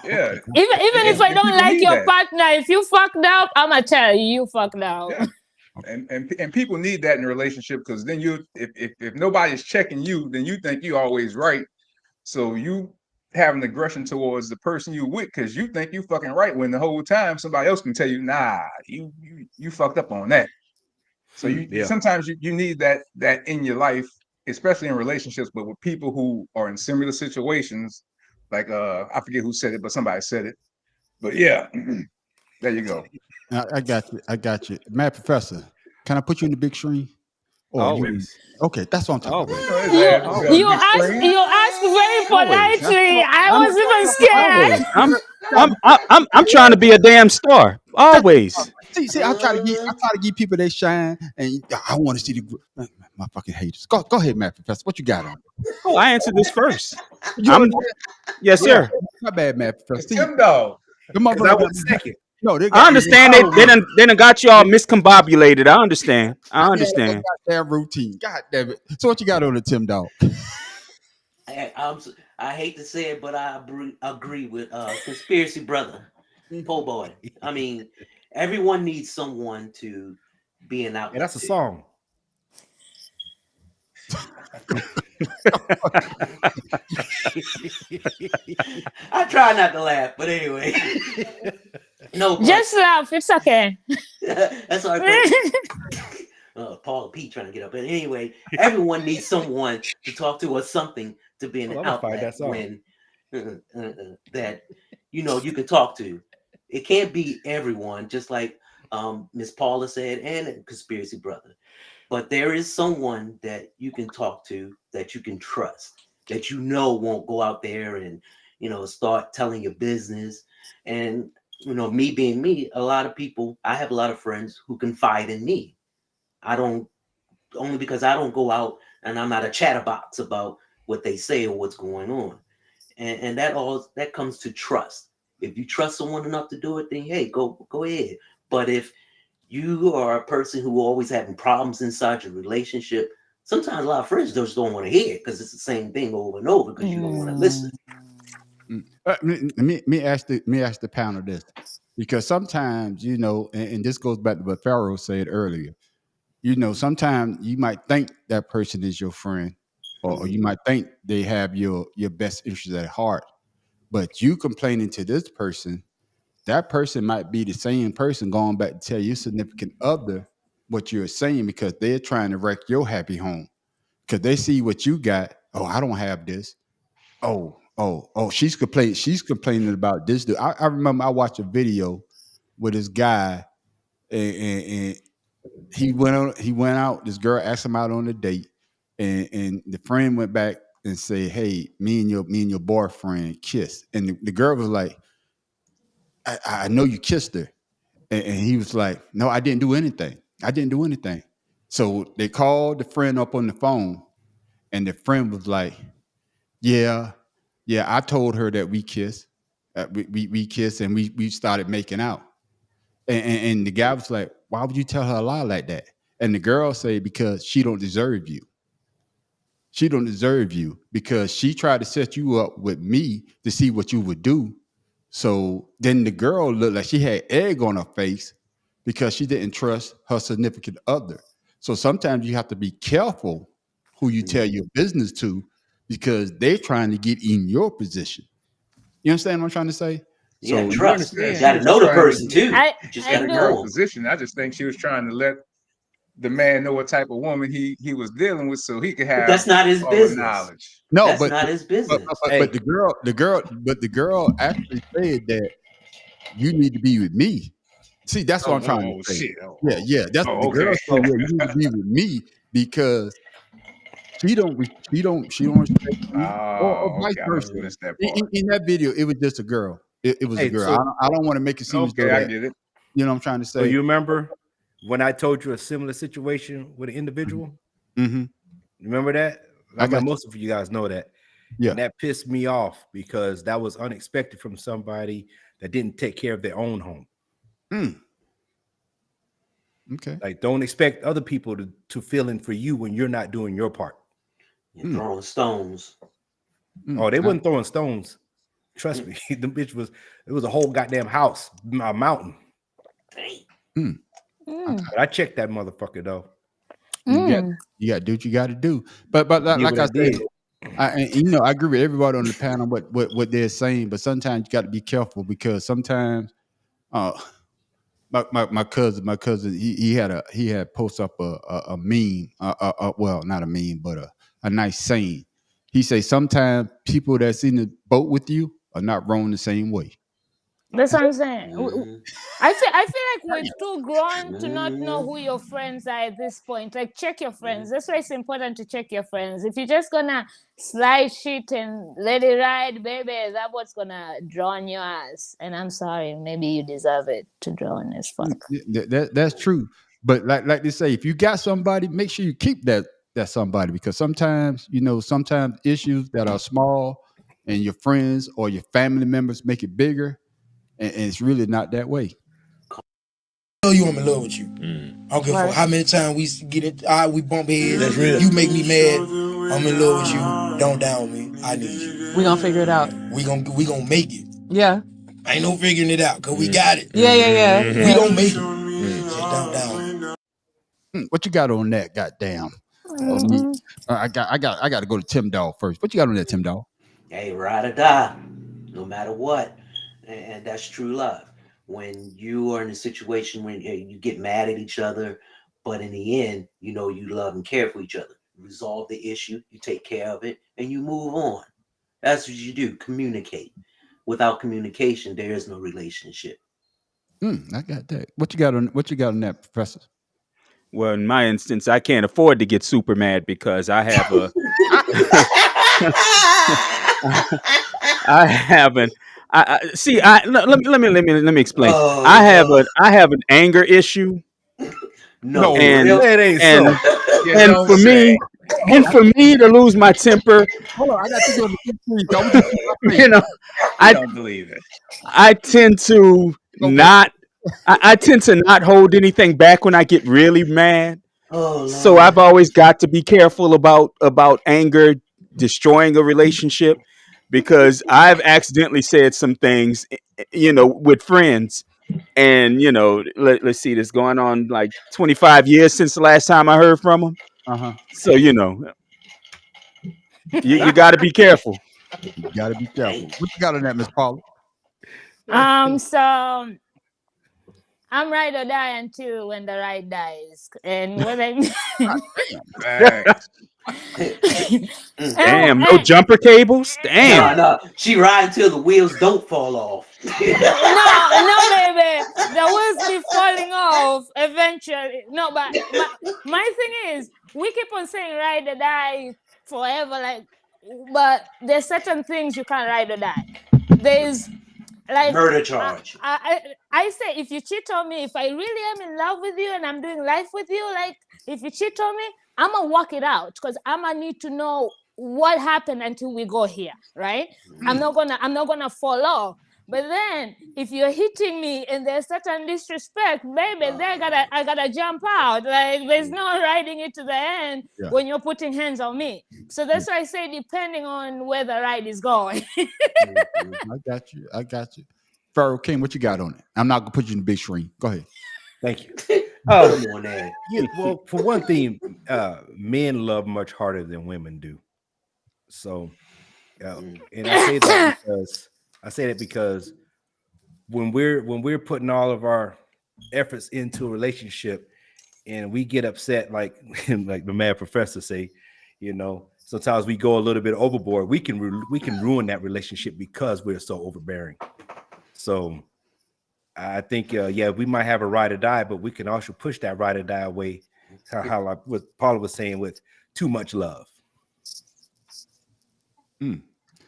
Yeah. Even if I And don't people like need your that. partner, if you fucked up, I'm gonna tell you, you fucked up. Yeah. And people need that in a relationship, because then if nobody's checking you, then you think you always right. So you have an aggression towards the person you with because you think you fucking right, when the whole time somebody else can tell you, nah, you fucked up on that. So you sometimes you need that in your life, especially in relationships, but with people who are in similar situations. Like I forget who said it, but somebody said it. But yeah, there you go. I got you. I got you. Mad Professor, can I put you in the big screen? Or you? Always. Okay, that's what I'm talking about. Always. You know, his ass is on the big screen. You ask very Always. politely. I I'm was even scared. always. I'm trying to be a damn star. Always. See, I try to give people they shine, and I want to see my fucking haters. Go ahead, Mad Professor. What you got on? Oh, I answered this first. You I'm already yes, Yeah, sir. my bad, Mad Professor. It's Tim Dog. The Because I motherfucker was second. no, they I got understand they done got y'all miscombobulated. I understand. I understand. goddamn routine. God damn it. So what you got on the Tim Dog? I hate to say it, but I agree with conspiracy brother, po boy. I mean, everyone needs someone to be an outlet. And that's a to. song. I try not to laugh, but anyway. No, but Just laugh. It's okay. that's all right. Paul P trying to get up. But anyway, everyone needs someone to talk to or something to be an I'm gonna find outlet that song. when that you can talk to. It can't be everyone, just like Miss Paula said, and a conspiracy brother. But there is someone that you can talk to, that you can trust, that won't go out there and start telling your business. And me being me, I have a lot of friends who confide in me. I don't only because I don't go out and I'm not a chatterbox about what they say or what's going on. And that comes to trust. If you trust someone enough to do it, then hey, go ahead. But if you are a person who always having problems inside your relationship, sometimes a lot of friends just don't want to hear it because it's the same thing over and over because you don't want to listen. Let me ask the panel this, because sometimes and this goes back to what Pharaoh said earlier. Sometimes you might think that person is your friend, or you might think they have your best interest at heart, but you complaining to this person, that person might be the same person going back to tell your significant other what you're saying, because they're trying to wreck your happy home, because they see what you got. Oh, I don't have this. Oh, she's complaining about this dude. I remember I watched a video with this guy, and he went out. This girl asked him out on a date, and the friend went back and said, "Hey, me and your boyfriend kissed," and the girl was like, I know you kissed her," and he was like, "No, I didn't do anything. I didn't do anything." So they called the friend up on the phone, and the friend was like, "Yeah, yeah, I told her that we kissed. We kissed, and we started making out." And the guy was like, "Why would you tell her a lie like that?" And the girl said, "Because she don't deserve you. She don't deserve you, because she tried to set you up with me to see what you would do." So then the girl looked like she had egg on her face because she didn't trust her significant other. So sometimes you have to be careful who you tell your business to, because they're trying to get in your position. You understand what I'm trying to say? Yeah, So trust. Yeah, You she got to was know just the trying to person too. You just I got to in her know do. them. position. I just think she was trying to let the man know what type of woman he was dealing with, so he could But have that's not his all the business. knowledge. no, That's not his business. but Hey, the girl actually said that you need to be with me. See, that's what I'm trying to Oh say. shit. Oh, Yeah, oh, yeah. That's oh, the girl okay. said. Yeah, you need to be with me, because she don't respect you, or Oh, vice okay. I must versa. have missed that In, part. in that video, it was just a girl. It was a hey, girl. so I don't want to make it seem as though Okay, I that get it. what I'm trying to so say. you remember when I told you a similar situation with an individual? Mm-hmm. Remember that? I I mean, got you. most of you guys know that. Yeah. And that pissed me off because that was unexpected from somebody that didn't take care of their own home. Mm. Okay. Like, don't expect other people to fill in for you when you're not doing your part. You're throwing stones. Oh, they I- wasn't throwing stones. Trust me, the bitch was. It was a whole goddamn house, a mountain. Dang. mm. But I checked that motherfucker though. You got to do what you got to do. But like I said, I agree with everybody on the panel what they're saying. But sometimes you got to be careful because sometimes, my cousin, he had post up a meme, well, not a meme, but a nice saying. He say sometimes people that's in the boat with you are not rowing the same way. That's what I'm saying. I feel like we're too grown to not know who your friends are at this point. Like, check your friends. That's why it's important to check your friends. If you're just gonna slide shit and let it ride, baby, that's what's gonna drown your ass. And I'm sorry, maybe you deserve it to drown as fuck. That's true. But like they say, if you got somebody, make sure you keep that somebody, because sometimes sometimes issues that are small and your friends or your family members make it bigger, and it's really not that way. You, I'm in love with you. I don't give a fuck how many times we get it, we bump heads. That's real. You make me mad. I'm in love with you. Don't down me. I need you. We gonna figure it out. We gonna make it. Yeah. Ain't no figuring it out, cause we got it. Yeah. We gonna make it. Don't down. What you got on that? Goddamn. I got to go to Tim Dog first. What you got on that, Tim Dog? Hey, ride or die, no matter what, and that's true love. When you are in a situation when you get mad at each other, but in the end, you love and care for each other. You resolve the issue, you take care of it, and you move on. That's what you do. Communicate. Without communication, there is no relationship. I got that. What you got on that, Professor? Well, in my instance, I can't afford to get super mad because I have a I haven't. See. Let me explain. Oh, I have an anger issue. No, and it ain't and, so. and for me, for me to lose my temper, hold on, I got to go to I don't believe it. I tend to not. I tend to not hold anything back when I get really mad. Oh, so I've always got to be careful about anger destroying a relationship, because I've accidentally said some things, with friends. And, let's see, this going on like 25 years since the last time I heard from them. So, you got to be careful. You got to be careful. What you got on that, Miss Paula? So I'm ride or die until when the ride dies. And what I mean... Damn, no jumper cables? Damn. No. She ride until the wheels don't fall off. No, baby. The wheels be falling off eventually. No, but my thing is, we keep on saying ride or die forever, but there's certain things you can't ride or die. There's murder charge. I say, if you cheat on me, if I really am in love with you and I'm doing life with you, if you cheat on me, I'm gonna work it out, because I'm gonna need to know what happened until we go here, right? I'm not gonna fall off. But then if you're hitting me and there's certain disrespect, baby, I gotta jump out. There's no riding it to the end when you're putting hands on me. So that's why I say, depending on where the ride is going. I got you. Pharaoh King, what you got on it? I'm not gonna put you in the big screen. Go ahead. Thank you. Come on, Ed. Well, for one thing, men love much harder than women do. So, and I say that because when we're putting all of our efforts into a relationship and we get upset, like the mad professor say, sometimes we go a little bit overboard. We can ruin that relationship because we're so overbearing. So I think, we might have a ride or die, but we can also push that ride or die away. How like what Paula was saying, with too much love. I'm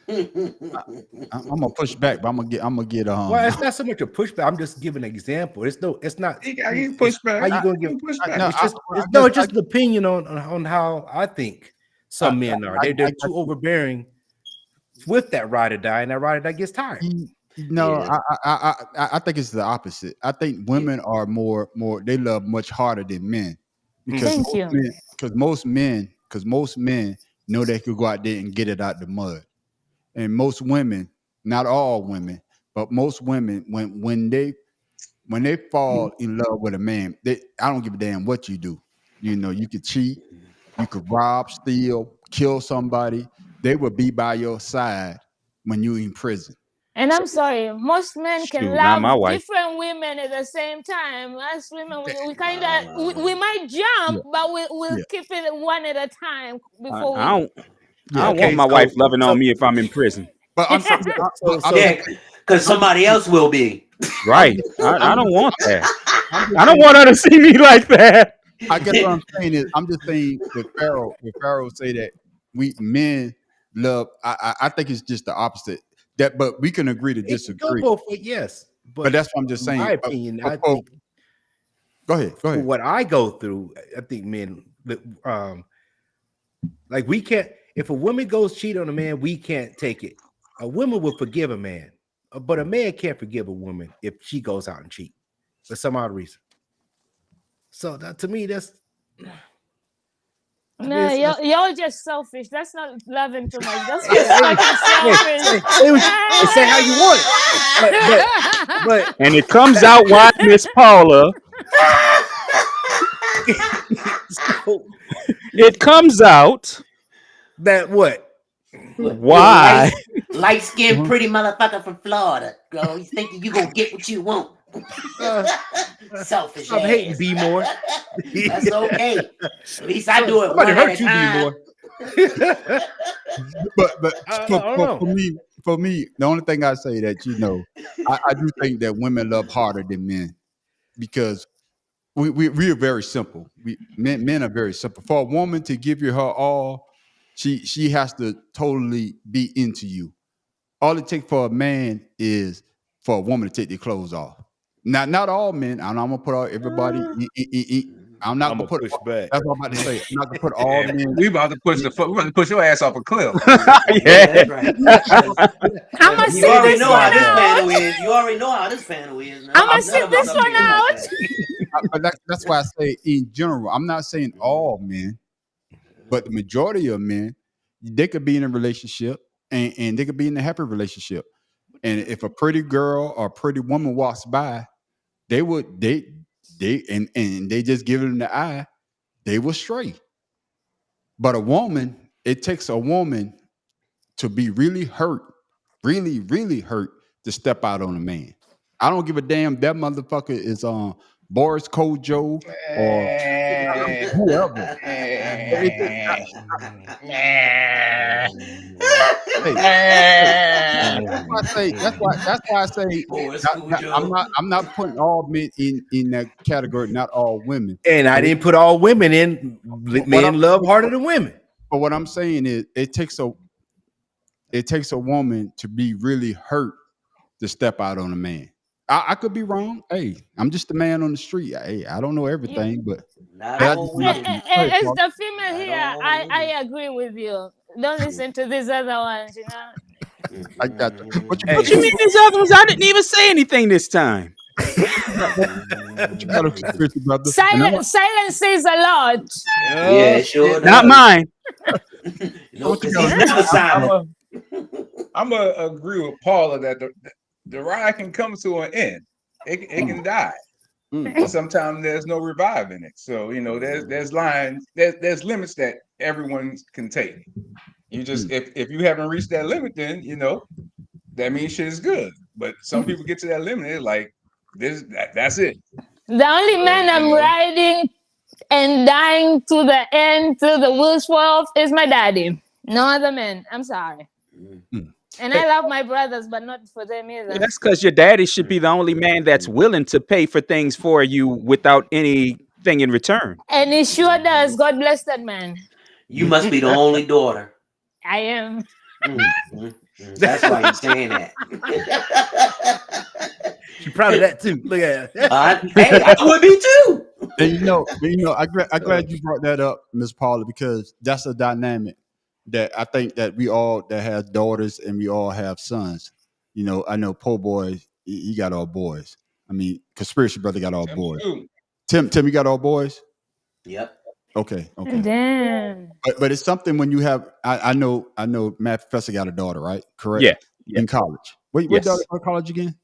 gonna push back, but I'm gonna get Well, it's not so much a pushback. I'm just giving an example. It's not. You push back. How you gonna give pushback? No, it's just an opinion on how I think some men are. They're too overbearing with that ride or die, and that ride or die gets tired. No, yeah. I think it's the opposite. I think women are more they love much harder than men, because most men know they could go out there and get it out the mud. And most women, not all women, but most women, when when they fall in love with a man, I don't give a damn what you do. You know, you could cheat, you could rob, steal, kill somebody. They will be by your side when you're in prison. And I'm sorry, most men can Shoot, not my love wife. different women at the same time. Us women, we kind of we might jump, Yeah. but we'll Yeah. keep it one at a time I, before I we. don't. I Yeah. don't want Okay, my wife so loving so on me if I'm in prison. But I'm so I'm Yeah, just because somebody else will be. Right. I'm I don't want that. I'm just I don't saying, want her to see me like that. I guess what I'm saying is I'm just saying with Pharaoh say that we men love. I think it's just the opposite. That, but we can agree to it can go disagree. both ways, yes. But But that's what I'm just in saying. my opinion, I Oh, think go ahead. Go for ahead. what I go through, I think men like we can't. If a woman goes cheat on a man, we can't take it. A woman will forgive a man, but a man can't forgive a woman if she goes out and cheat for some odd reason. So that, to me, that's No, you're just selfish. That's not loving too much. That's hey, just fucking hey, selfish. say how you want it, but And it comes out why Miss Paula. so It comes out that what? You're why. light skinned, pretty motherfucker from Florida. Girl, he's thinking you gonna get what you want. Selfish Stop hating, ass. B more. That's okay. At least I do it Somebody one at hurt a you, B time. more. But I don't know. for me, the only thing I say that I do think that women love harder than men because we are very simple. Men are very simple. For a woman to give you her all, she has to totally be into you. All it takes for a man is for a woman to take their clothes off. Not all men. I'm not gonna put all everybody. I'm not I'm gonna gonna put. push back. That's what I'm about to say. I'm not gonna put all Yeah, men. we about to push your ass off a cliff. Yeah, that's right. I'ma You sit already this know one how this out. panel is. You already know how this panel is. Now. I'ma I'm, None sit of us this up one here like out. that. but that's why I say in general. I'm not saying all men, but the majority of men, they could be in a relationship and they could be in a happy relationship. And if a pretty girl or a pretty woman walks by, they would and they just give them the eye, they will stray. But a woman, it takes a woman to be really hurt, really, really hurt to step out on a man. I don't give a damn that motherfucker is Boris Kojo or whoever. It just, hey, hey, that's why I say Boris I'm Cujo. not putting all men in that category, not all women. And I But didn't put all women in. what I'm Men love harder than women. but what I'm saying is it takes a woman to be really hurt to step out on a man. I could be wrong. Hey, I'm just a man on the street. Hey, I don't know Yeah. everything, but Not I just all want to women. go ahead, As Paul. the female Not here, all I women. agree with you. Don't listen to these other ones, you know. I got you. What you Hey, mean these other ones? I didn't even say anything this time. what you got a conspiracy, brother? And Silence says a lot. Yeah, it sure Not does. mine. No, what you because got he's a never I'm silent. I'm gonna agree with Paula that the ride can come to an end. It can die. And sometimes there's no reviving it. So there's lines, there's limits that everyone can take. You just if you haven't reached that limit, then that means shit is good. But some people get to that limit, they're like that's it. The only So, man I'm riding and dying to the end, to the wheels fall off, is my daddy. No other man. I'm sorry. And I love my brothers, but not for them either. That's because your daddy should be the only man that's willing to pay for things for you without anything in return. And he sure does. God bless that man. You must be the only daughter. I am. That's why you're saying that. she's proud of that too. Look at her. Hey, I would be too. and I'm glad you brought that up, Miss Paula, because that's a dynamic that I think that we all that have daughters and we all have sons. I know Po Boy, he got all boys. I mean, Conspiracy Brother got all boys. Tim, you got all boys? Yep. Okay. Damn. But it's something when you have. I know. Matt Professor got a daughter, right? Correct. Yeah. In college. What Yes. daughter go to college again?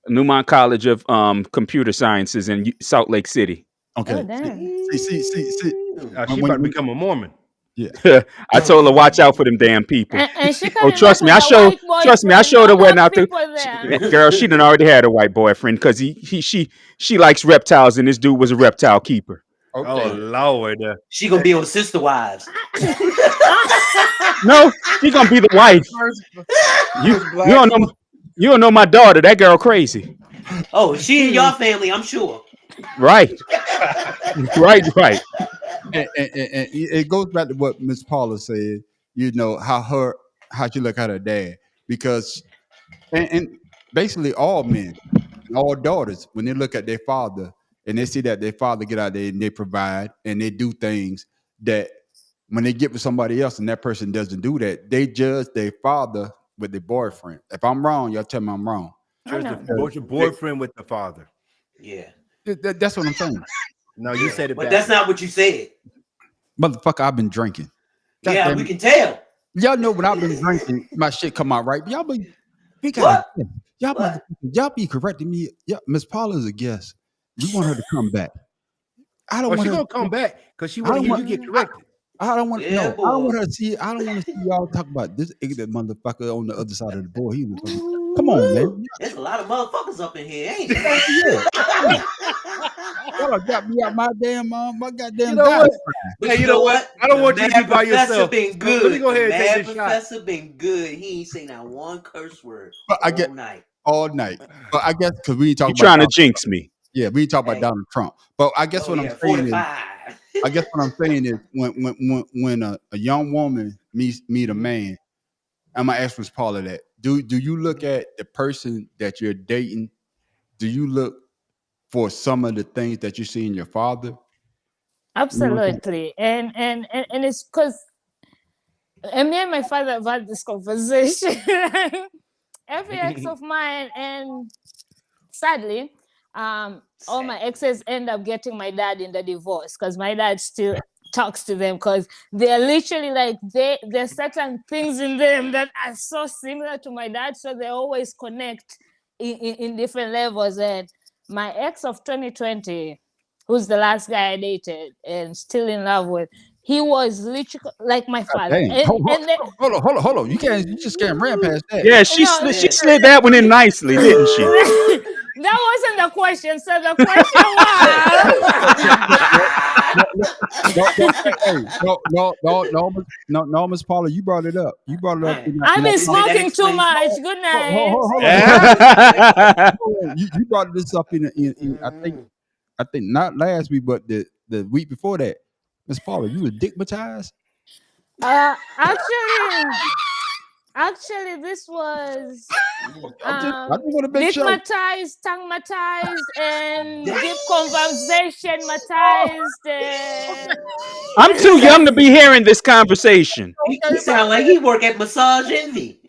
Newmont College of Computer Sciences in Salt Lake City. Okay. Oh, damn. See. She about to become a Mormon. Yeah. I told her watch out for them damn people. And she Oh, coming back with a white boyfriend. I showed her No where black not to. people there. Girl, she done already had a white boyfriend because she likes reptiles, and this dude was a reptile keeper. Okay. Oh Lord. She gonna be with sister wives. No, she gonna be the wife. You don't know my daughter. That girl crazy. Oh, she in your family, I'm sure. Right. right. And it goes back to what Miss Paula said. You know how she look at her dad, because and basically all men, all daughters, when they look at their father and they see that their father get out there and they provide and they do things that when they get with somebody else and that person doesn't do that, they judge their father with their boyfriend. If I'm wrong, y'all tell me I'm wrong. What's your boyfriend with the father? Yeah. That's what I'm saying. No, you said it. But that's not what you said. Motherfucker, I've been drinking. Yeah, we can tell. Y'all know when I've been drinking, my shit come out right. Y'all be correcting me. Yeah, Miss Paula's a guest. We want her to come back. I don't want she her gonna come back because she want to hear you get corrected. I don't want Yeah, I boy. don't want her to see. I don't want to see y'all talk about this ignorant motherfucker on the other side of the board. Come on, man. There's a lot of motherfuckers up in here, ain't there? Y'all got me out my damn my goddamn. You know what? But Hey, you know what? I don't want you to be by yourself. Been good. Let me go ahead and Mad take this shot. Professor been good. He ain't say not one curse word all night. But I guess because we ain't talking You trying about to jinx me? Yeah, we ain't talking about Donald Trump. But I guess what I'm saying 45. is, when a young woman meet a man, I'm gonna ask Miss Paula that. Do you look at the person that you're dating? Do you look for some of the things that you see in your father? Absolutely. And it's because me and my father have had this conversation. Every ex of mine, and sadly, all my exes end up getting my dad in the divorce because my dad still talks to them because they're literally like there's certain things in them that are so similar to my dad, so they always connect in different levels. And my ex of 2020, who's the last guy I dated and still in love with, he was literally like my father. Dang. Hold on. You just can't ran past that. Yeah, she slid that one in nicely, didn't she? That wasn't the question. So the question was. No, Miss Paula, you brought it up. I've been smoking too much. Good night. You brought this up in I think not last week, but the week before that. Miss Paula, you were dickmatized? Actually, this was dickmatized, tongue-matized, and deep conversation-matized. I'm too young to be hearing this conversation. He sound like he work at Massage Envy.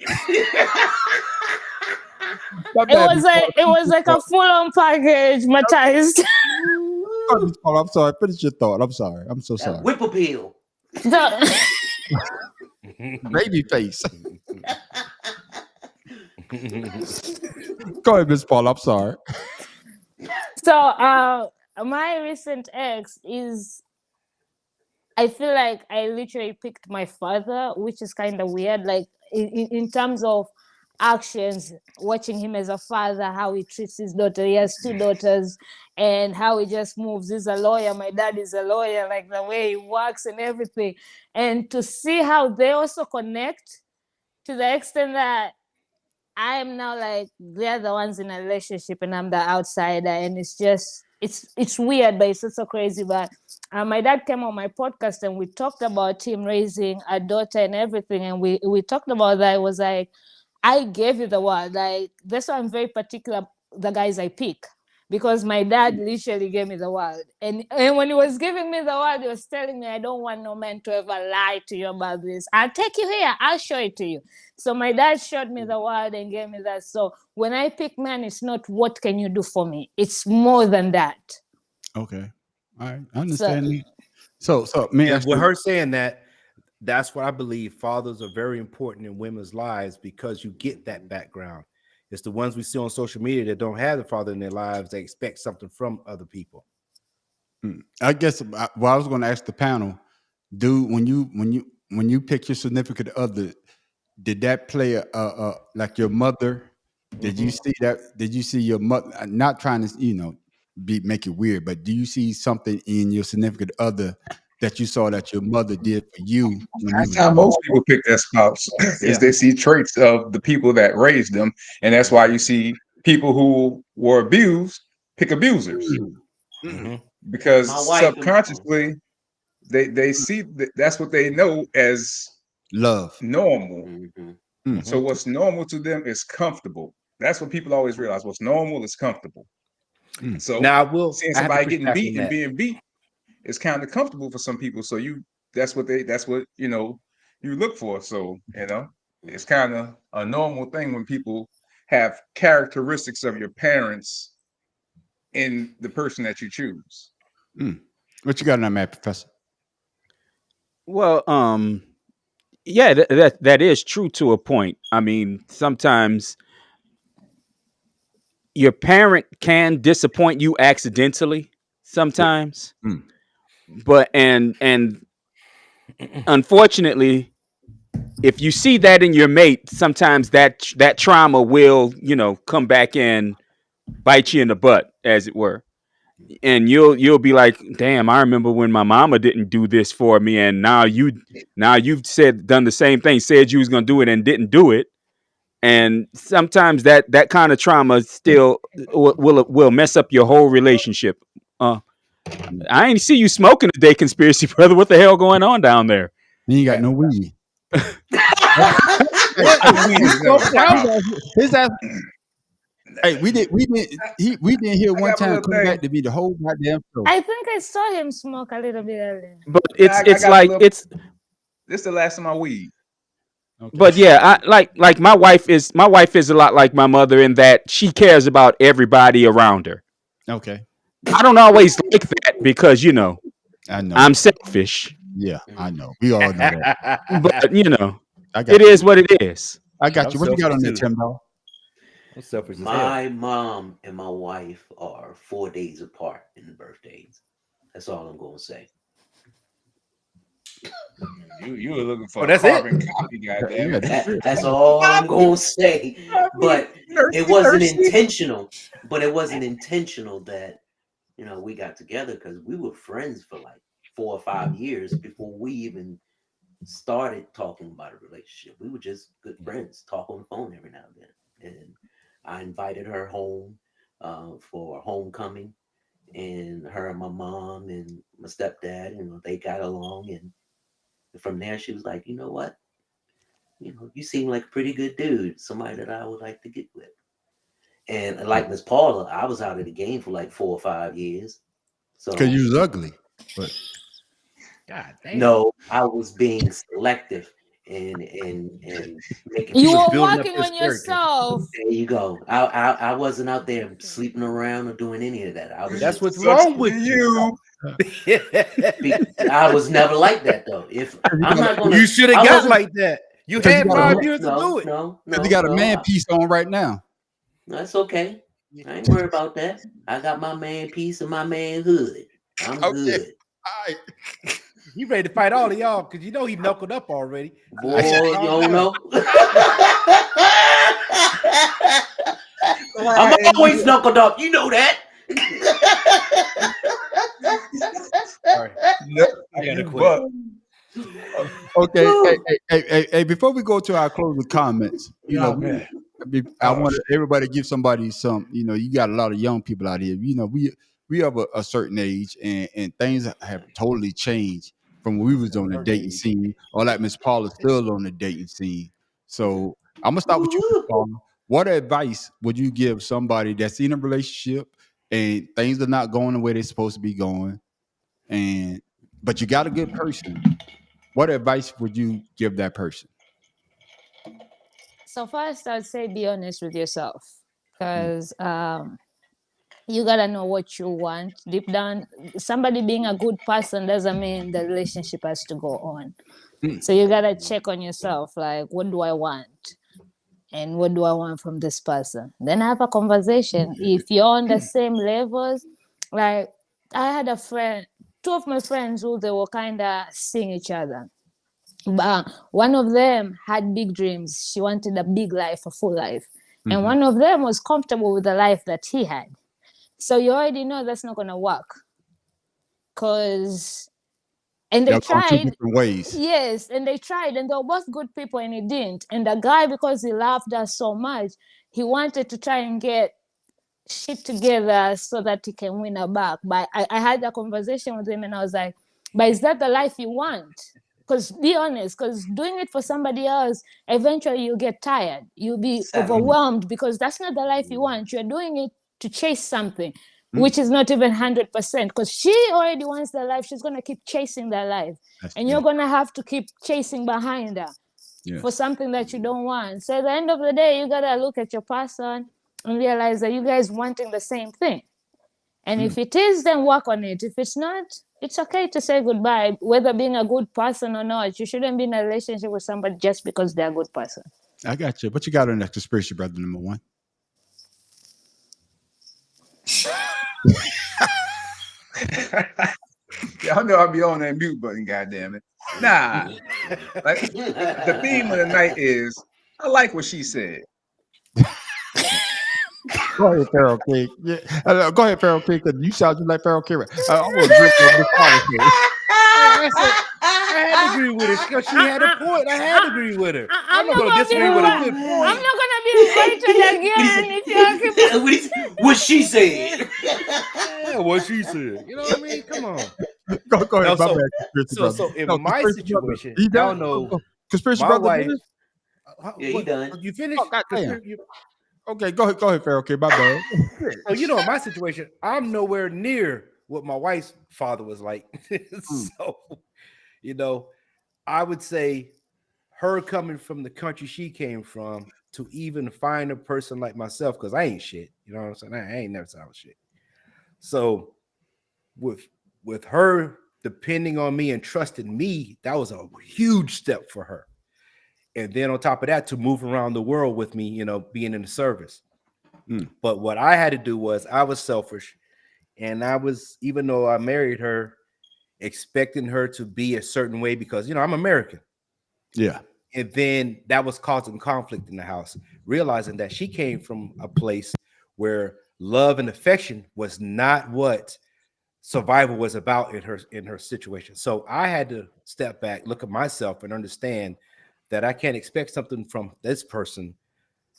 It was like a full-on package, matized. I'm sorry. Finish your thought. I'm sorry. I'm so sorry. Whip appeal. Baby face. Go ahead, Miss Paula. I'm sorry. So, my recent ex is. I feel like I literally picked my father, which is kind of weird. Like in terms of actions, watching him as a father, how he treats his daughter. He has 2 daughters, and how he just moves. He's a lawyer. My dad is a lawyer. Like the way he works and everything, and to see how they also connect to the extent that I am now like they're the ones in a relationship and I'm the outsider, and it's just it's weird, but it's also crazy. But my dad came on my podcast and we talked about him raising a daughter and everything, and we talked about that. It was like, I gave you the word. Like that's why I'm very particular the guys I pick, because my dad literally gave me the word, and when he was giving me the word, he was telling me, I don't want no man to ever lie to you about this. I'll take you here, I'll show it to you. So my dad showed me the word and gave me that. So when I pick man, it's not what can you do for me, it's more than that. Okay, all right, I understand. So with her saying that, that's what I believe. Fathers are very important in women's lives because you get that background. It's the ones we see on social media that don't have the father in their lives. They expect something from other people. I guess I was going to ask the panel, dude, when you pick your significant other, did that play like your mother? Did you see that? Did you see your mother? Not trying to make it weird, but do you see something in your significant other that you saw that your mother did for you when you That's was how young? most people pick their spouse is Yeah. they see traits of the people that raised them, and that's why you see people who were abused pick abusers because My wife and subconsciously they see that's what they know as Love. normal. Mhm. So what's normal to them is comfortable. That's what people always realize. What's normal is comfortable. So Now seeing I have to somebody push getting back beat on and that. being beat is kind of comfortable for some people. So that's what you look for. So it's kind of a normal thing when people have characteristics of your parents in the person that you choose. What you got on that, Professor? Well, yeah, that is true to a point. I mean, sometimes your parent can disappoint you accidentally sometimes, but and unfortunately, if you see that in your mate, sometimes that trauma will come back and bite you in the butt, as it were. And you'll be like, damn, I remember when my mama didn't do this for me, and now you've done the same thing, said you was gonna do it and didn't do it. And sometimes that kind of trauma still will mess up your whole relationship. I ain't see you smoking today, conspiracy brother. What the hell going on down there? You ain't got no weed. His ass. Hey, we didn't hear I one got my time little come thing. back to be the whole goddamn show. I think I saw him smoke a little bit earlier. But I it's got like my little, it's. this the last of my weed. But yeah, I like my wife is a lot like my mother in that she cares about everybody around her. Okay. I don't always like that because I know. I'm selfish. Yeah, I know. We all know that. But I got it you. is what it is. I got I'm you. What you got on there, selfish too. Tim Dog? I'm selfish as hell. My mom and my wife are 4 days apart in the birthdays. That's all I'm gonna say. You were looking for Oh, a that's it? carbon copy, goddamn Yeah, it. That's all I'm gonna say. But it wasn't intentional. But it wasn't intentional that we got together because we were friends for like 4 or 5 years before we even started talking about a relationship. We were just good friends, talk on the phone every now and then. And I invited her home for homecoming, and her and my mom and my stepdad, they got along. And from there, she was like, you know what? You seem like a pretty good dude, somebody that I would like to get with. And like Miss Paula, I was out of the game for like 4 or 5 years. So Because you was ugly. But God damn. no, I was being selective and making You was were building up working his on character. yourself. There you go. I wasn't out there sleeping around or doing any of that. I was That's just, what's Sucks wrong to with be you. I was never like that though. If I'm not gonna, You should I have got wasn't- like that. You Because you had got a 5 man- years to do it. No, you got a man piece on right now. That's okay. I ain't worried about that. I got my man piece and my manhood. I'm Okay. good. All right. He ready to fight all of y'all because he knuckled up already. Boy, you don't know. I'm always knuckled up. You know that. Sorry. I gotta You quit. buck. Okay. Hey, before we go to our closing comments, I want everybody to give somebody some, you got a lot of young people out here. We have a certain age and things have totally changed from when we was on the dating scene, or like Miss Paula's still on the dating scene. So I'm gonna start with you, Miss Paula. What advice would you give somebody that's in a relationship and things are not going the way they're supposed to be going, but you got a good person? What advice would you give that person? So first, I'd say be honest with yourself, because you gotta know what you want deep down. Somebody being a good person doesn't mean the relationship has to go on. So you gotta check on yourself, like, what do I want? and what do I want from this person? Then have a conversation. If you're on the same levels, like I had a friend, two of my friends who they were kind of seeing each other. But one of them had big dreams. She wanted a big life, a full life. And one of them was comfortable with the life that he had. So you already know that's not going to work. And they They're going two tried. different ways. Yes, and they tried, and they were both good people, and it didn't. And the guy, because he loved us so much, he wanted to try and get shit together so that he can win her back. But I had a conversation with him, and I was like, but is that the life you want? Because be honest, because doing it for somebody else, eventually you'll get tired. You'll be overwhelmed because that's not the life you want. You're doing it to chase something, which is not even 100%. Because she already wants the life. She's going to keep chasing that life. And you're going to have to keep chasing behind her for something that you don't want. So at the end of the day, you got to look at your person and realize that you guys wanting the same thing. And if it is, then work on it. If it's not, it's okay to say goodbye, whether being a good person or not. You shouldn't be in a relationship with somebody just because they're a good person. I got you. What you got on that conspiracy, brother number one? Y'all know I'll be on that mute button, goddamn it. Nah. Like, the theme of the night is I like what she said. Go ahead, Pharaoh King. Yeah. Go ahead, Pharaoh King, because you sound just like Pharaoh King. I want to grip on this policy. I had to agree with her because she had a point. I had to agree with her. I'm not going to disagree with a good point. I'm not going to be invited again if you're what she said. Yeah, what she said. You know what I mean? Come on. Go ahead. No, so in my situation, y'all know conspiracy my brother. wife. Yeah, he done. You finished? Okay, go ahead, Pharaoh King. My bad. So you know, in my situation, I'm nowhere near what my wife's father was like. So, you know, I would say her coming from the country she came from to even find a person like myself, because I ain't shit. You know what I'm saying? I ain't never said I was shit. So with her depending on me and trusting me, that was a huge step for her. And then on top of that, to move around the world with me, you know, being in the service. But what I had to do was I was selfish. And I was, even though I married her, expecting her to be a certain way because, you know, I'm American. Yeah. And then that was causing conflict in the house, realizing that she came from a place where love and affection was not what survival was about in her situation. So I had to step back, look at myself, and understand that I can't expect something from this person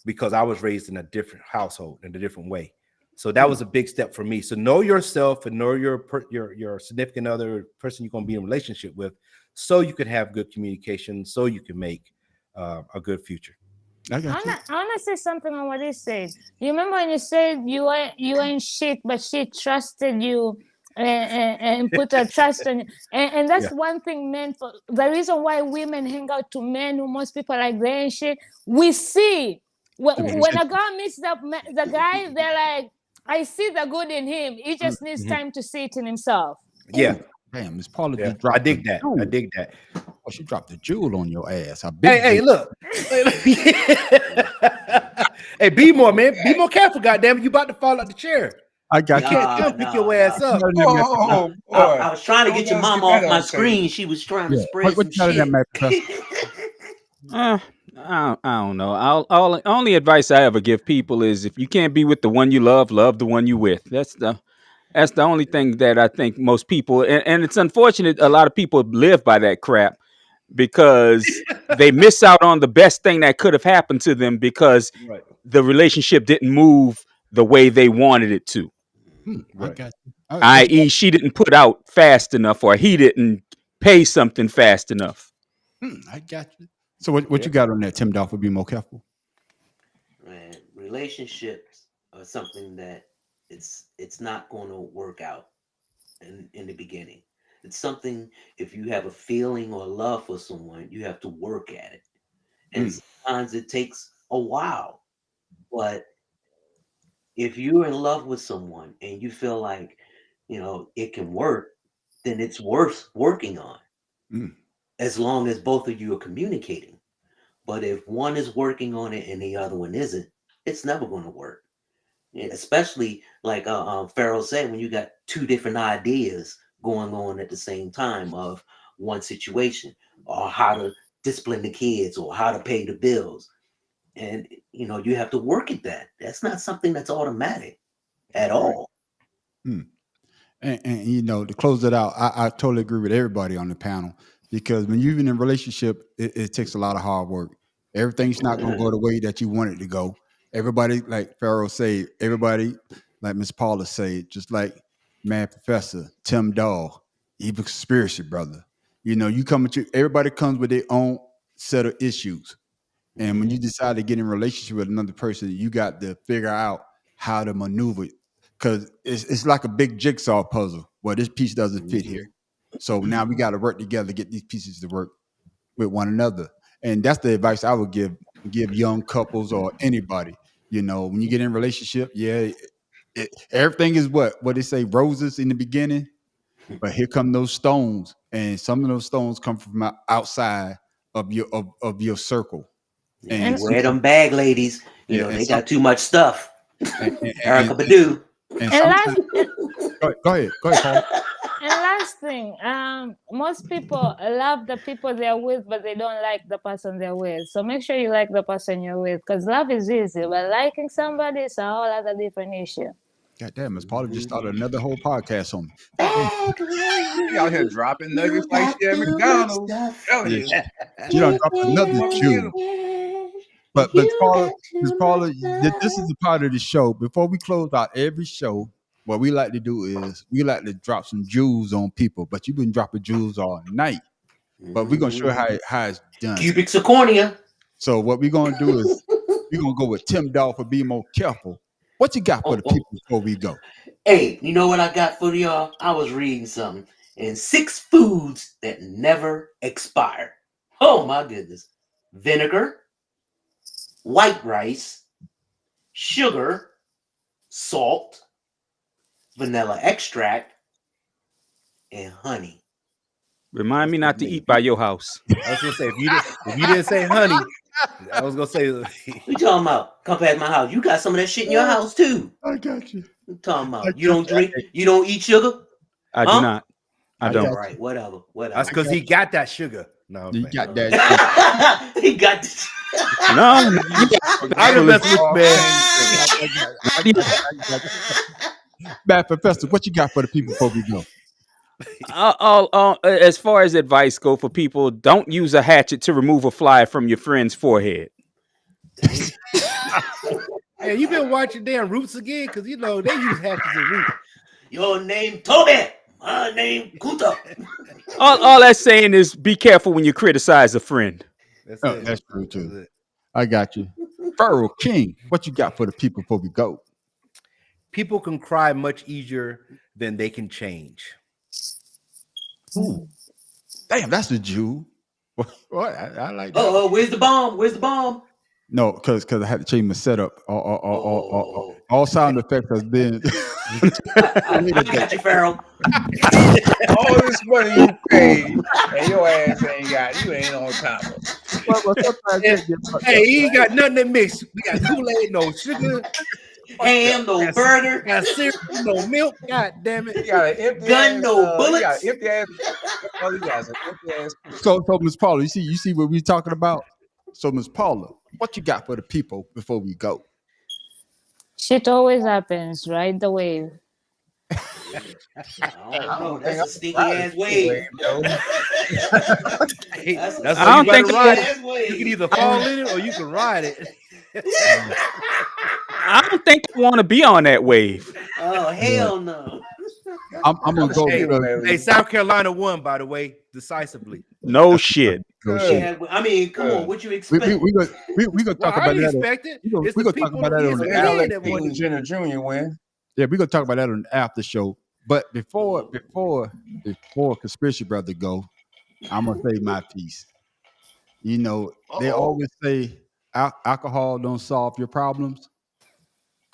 because I was raised in a different household in a different way. So that was a big step for me. So know yourself and know your significant other, person you're going to be in a relationship with, so you can have good communication, so you can make a good future. I want to say something on what he said. You remember when you said you ain't shit, but she trusted you and put her trust in you. And that's one thing men, for the reason why women hang out to men who most people like they ain't shit. We see when a girl meets the guy, they're like, I see the good in him. He just needs time to see it in himself. Yeah. Damn, Miss Paula just I dropped. dig that. I dig that. Oh, she dropped a jewel on your ass. Hey, look. Hey, be more, man. Be more careful, goddamn it. You about to fall out the chair. I got you. Can't come pick your ass up. Oh, boy. I was trying to get your mama off my screen. She was trying to spread some shit. I don't know. Only advice I ever give people is if you can't be with the one you love the one you with. That's the only thing that I think most people, and it's unfortunate a lot of people live by that crap because they miss out on the best thing that could have happened to them because the relationship didn't move the way they wanted it to. I got you. I.e., she didn't put out fast enough or he didn't pay something fast enough. I got you. So what you got on that, Tim Dolph, would be more careful? Man, relationships are something that it's not going to work out in the beginning. It's something, if you have a feeling or love for someone, you have to work at it. And sometimes it takes a while. But if you're in love with someone and you feel like, you know, it can work, then it's worth working on. As long as both of you are communicating. But if one is working on it and the other one isn't, it's never going to work. And especially like Pharaoh said, when you got two different ideas going on at the same time of one situation, or how to discipline the kids, or how to pay the bills, and you have to work at that. That's not something that's automatic at all. And to close it out, I totally agree with everybody on the panel, because when you're in a relationship, it takes a lot of hard work. Everything's not going to go the way that you want it to go. Everybody, like Pharaoh say, everybody, like Miss Paula say, just like Mad Professor, Tim Dahl, even Conspiracy Brother. You come with everybody comes with their own set of issues. And when you decide to get in a relationship with another person, you got to figure out how to maneuver, because it's like a big jigsaw puzzle. Well, this piece doesn't fit here. So now we got to work together to get these pieces to work with one another. And that's the advice I would give young couples or anybody. When you get in a relationship, everything is what they say, roses in the beginning, but here come those stones, and some of those stones come from outside of your circle. And wear them bag ladies. They got too much stuff. Erica Badu. Go ahead, Paul. And last thing, most people love the people they're with, but they don't like the person they're with. So make sure you like the person you're with, because love is easy, but liking somebody is a whole other different issue. God damn, Miss Paula just started another whole podcast on me. You out here dropping nuggets like she at McDonald's. You don't drop another Jew. But Paula, Miss Paula, this is a part of the show. Before we close out every show, what we like to do is we like to drop some jewels on people. But you've been dropping jewels all night. But we're gonna show how it's done. Cubic zirconia. So what we're gonna do is we're gonna go with Tim Dahl for being more careful. What you got for the people before we go? Hey, you know what I got for y'all? I was reading something. And 6 foods that never expire. Oh my goodness. Vinegar, white rice, sugar, salt, vanilla extract, and honey. Remind me not to eat by your house. I was gonna say, if you didn't say honey, I was gonna say. What you talking about? Come past my house. You got some of that shit in your house too. I got you. What you talking about? You don't drink? You don't eat sugar? I do not. I don't. All right, whatever. That's because he got that sugar. No, you got that. He got this. No, I don't mess with man. Bad Professor, what you got for the people before we go? As far as advice go for people, don't use a hatchet to remove a fly from your friend's forehead. Hey, you been watching damn Roots again? Because they use hatchets and roots. Your name Toby. My name Kuta. All that's saying is be careful when you criticize a friend. That's true too. I got you. Pharaoh King, what you got for the people before we go? People can cry much easier than they can change. Ooh. Damn, that's a Jew. What? I like that. Where's the bomb? Where's the bomb? No, because I had to change my setup. All sound effects has been. I got you, Pharaoh. All this money you paid, and your ass you ain't on top of it. Hey, he ain't got nothing to mix. We got Kool-Aid, no sugar, ham, no burger, got cereal, no milk. God damn it! You got an empty gun, ass, no bullets. You got empty ass. Oh, you got an empty ass. So Miss Paula, you see what we talking about? So Miss Paula, what you got for the people before we go? Shit always happens. Ride the wave. I don't know. That's a sneaky ass wave. That's I don't think you can either fall in it or you can ride it. I don't think I want to be on that wave. Oh hell no! I'm gonna go. Hey, South Carolina won, by the way, decisively. No shit. Yeah, I mean, come on, what you expect? We gonna talk about that. Expect it. We gonna talk about that on the Alex Jenner Jr. win. Yeah, we're gonna talk about that on the after show. But before Conspiracy Brother go, I'm gonna say my piece. They always say alcohol don't solve your problems,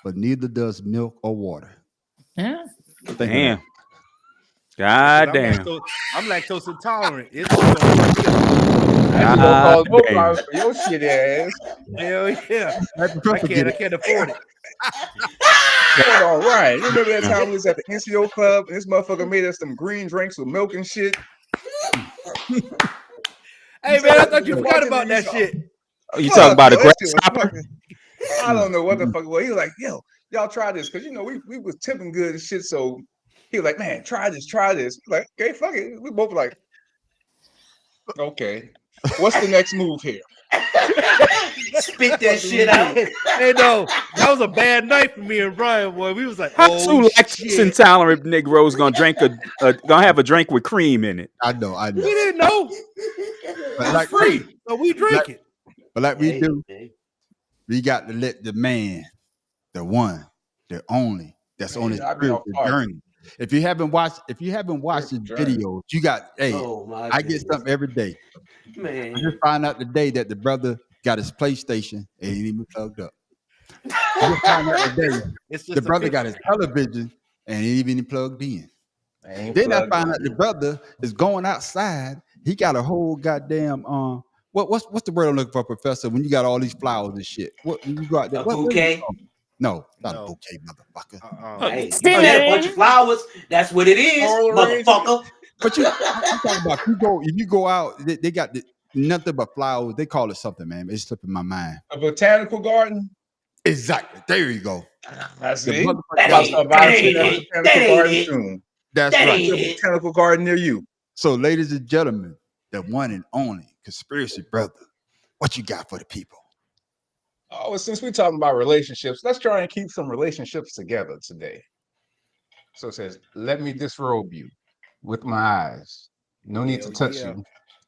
but neither does milk or water. Yeah. Damn. God damn. I'm lactose intolerant. It's gonna You gonna Ah, cause more damn. problems for your shit ass. Hell yeah. Let the professor get I it. can't afford it. Hold on, Ryan. You remember that time we was at the NCO club and this motherfucker made us some green drinks with milk and shit? Hey man, I thought you forgot about that shit. Oh, you talking Fuck, about a yo, that shit was grasshopper? fucking. I don't know what the fuck it was. He was like, yo, y'all try this. Cause you know, we was tipping good and shit. So he was like, man, try this. Like, okay, fuck it. We both like, okay. What's the next move here? Spit that shit out. Hey no, that was a bad night for me and Brian, boy. We was like, How oh two lactose shit. intolerant Negroes gonna drink gonna have a drink with cream in it? I know. We didn't know. But It's like, free. So we drink it. but like we do, Hey. we got to let the man, the one, the only, that's on his I be off spiritual target. journey. If you haven't watched the videos, you got. Hey, Oh my I get goodness. something every day. I Man. just find out today that the brother got his PlayStation and he ain't even plugged up. I just find out today It's just the brother got his television and he ain't even plugged in. Then I find out the brother is going outside. He got a whole goddamn what's the word I'm looking for, Professor? When you got all these flowers and shit, what when you go out there? A What is it bouquet? called? No, not No. a bouquet, motherfucker. Hey, you Scenery. said a bunch of flowers. That's what it is, Floral motherfucker. But I'm talking about if you go out, they got nothing but flowers. They call it something, man. It's slipping my mind. A botanical garden? Exactly. There you go. I see. motherfucker That About to ain't start it. buying That shit ain't at a it. botanical That ain't garden it. soon. That's That right. ain't There's a it. botanical garden near you. So, ladies and gentlemen, the one and only conspiracy brother, what you got for the people? Oh, since we're talking about relationships, let's try and keep some relationships together today. So it says, let me disrobe you with my eyes. No need to touch you.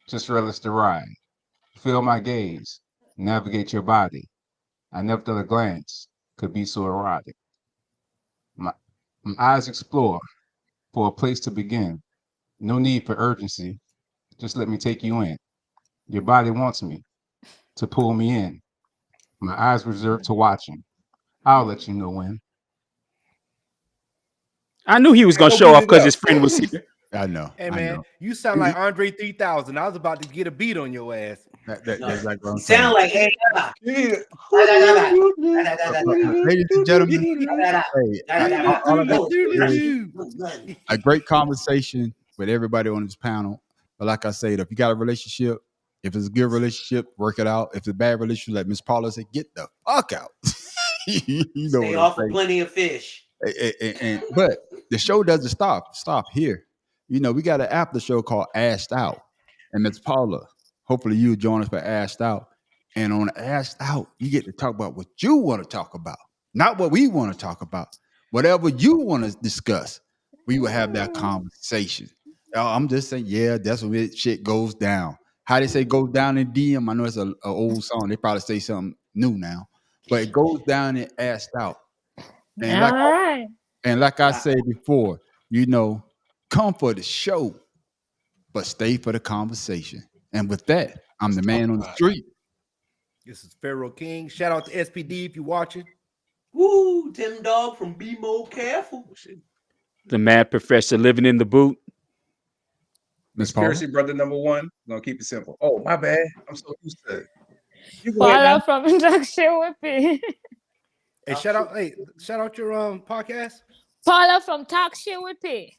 Just relish the ride. Feel my gaze. Navigate your body. I never thought a glance could be so erotic. My eyes explore for a place to begin. No need for urgency. Just let me take you in. Your body wants me to pull me in. My eyes reserved to watching. I'll let you know when. I knew he was gonna Go show beat off it because up. his friend was here. I know. Hey I man, know. you sound like Andre 3000. I was about to get a beat on your ass. That's like what You I'm saying. sound like hey. Ladies and gentlemen, hey, all I got to say is a great conversation with everybody on this panel. But like I said, if you got a relationship, if it's a good relationship, work it out. If it's a bad relationship, like Miss Paula said, get the fuck out. you know Stay what off I'm of plenty of fish. but the show doesn't stop here. You know, we got an after show called Ashed Out. And Miss Paula, hopefully you'll join us for Ashed Out. And on Ashed Out, you get to talk about what you want to talk about, not what we want to talk about. Whatever you want to discuss, we will have that conversation. I'm just saying, yeah, that's when shit goes down. How they say goes down in DM, I know it's an old song. They probably say something new now. But it goes down and Ashed Out. And All right. like I said before, you know, come for the show, but stay for the conversation. And with that, I'm the man on the street. This is Pharaoh King. Shout out to SPD if you're watching. Woo, Tim Dog from Be More Careful. The mad professor living in the boot. Miss Paula. Conspiracy brother number one. I'm gonna keep it simple. Oh, my bad. I'm so used to it. You go ahead Paula now. from Induction Whippy. Hey, shout out your podcast. Paula from Talk Shit Whippy.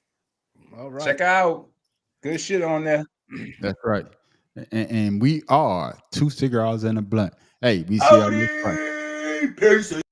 All right. Check out. Good shit on there. That's right. And we are 2 cigars and a blunt. Hey, we see you next time. Peace.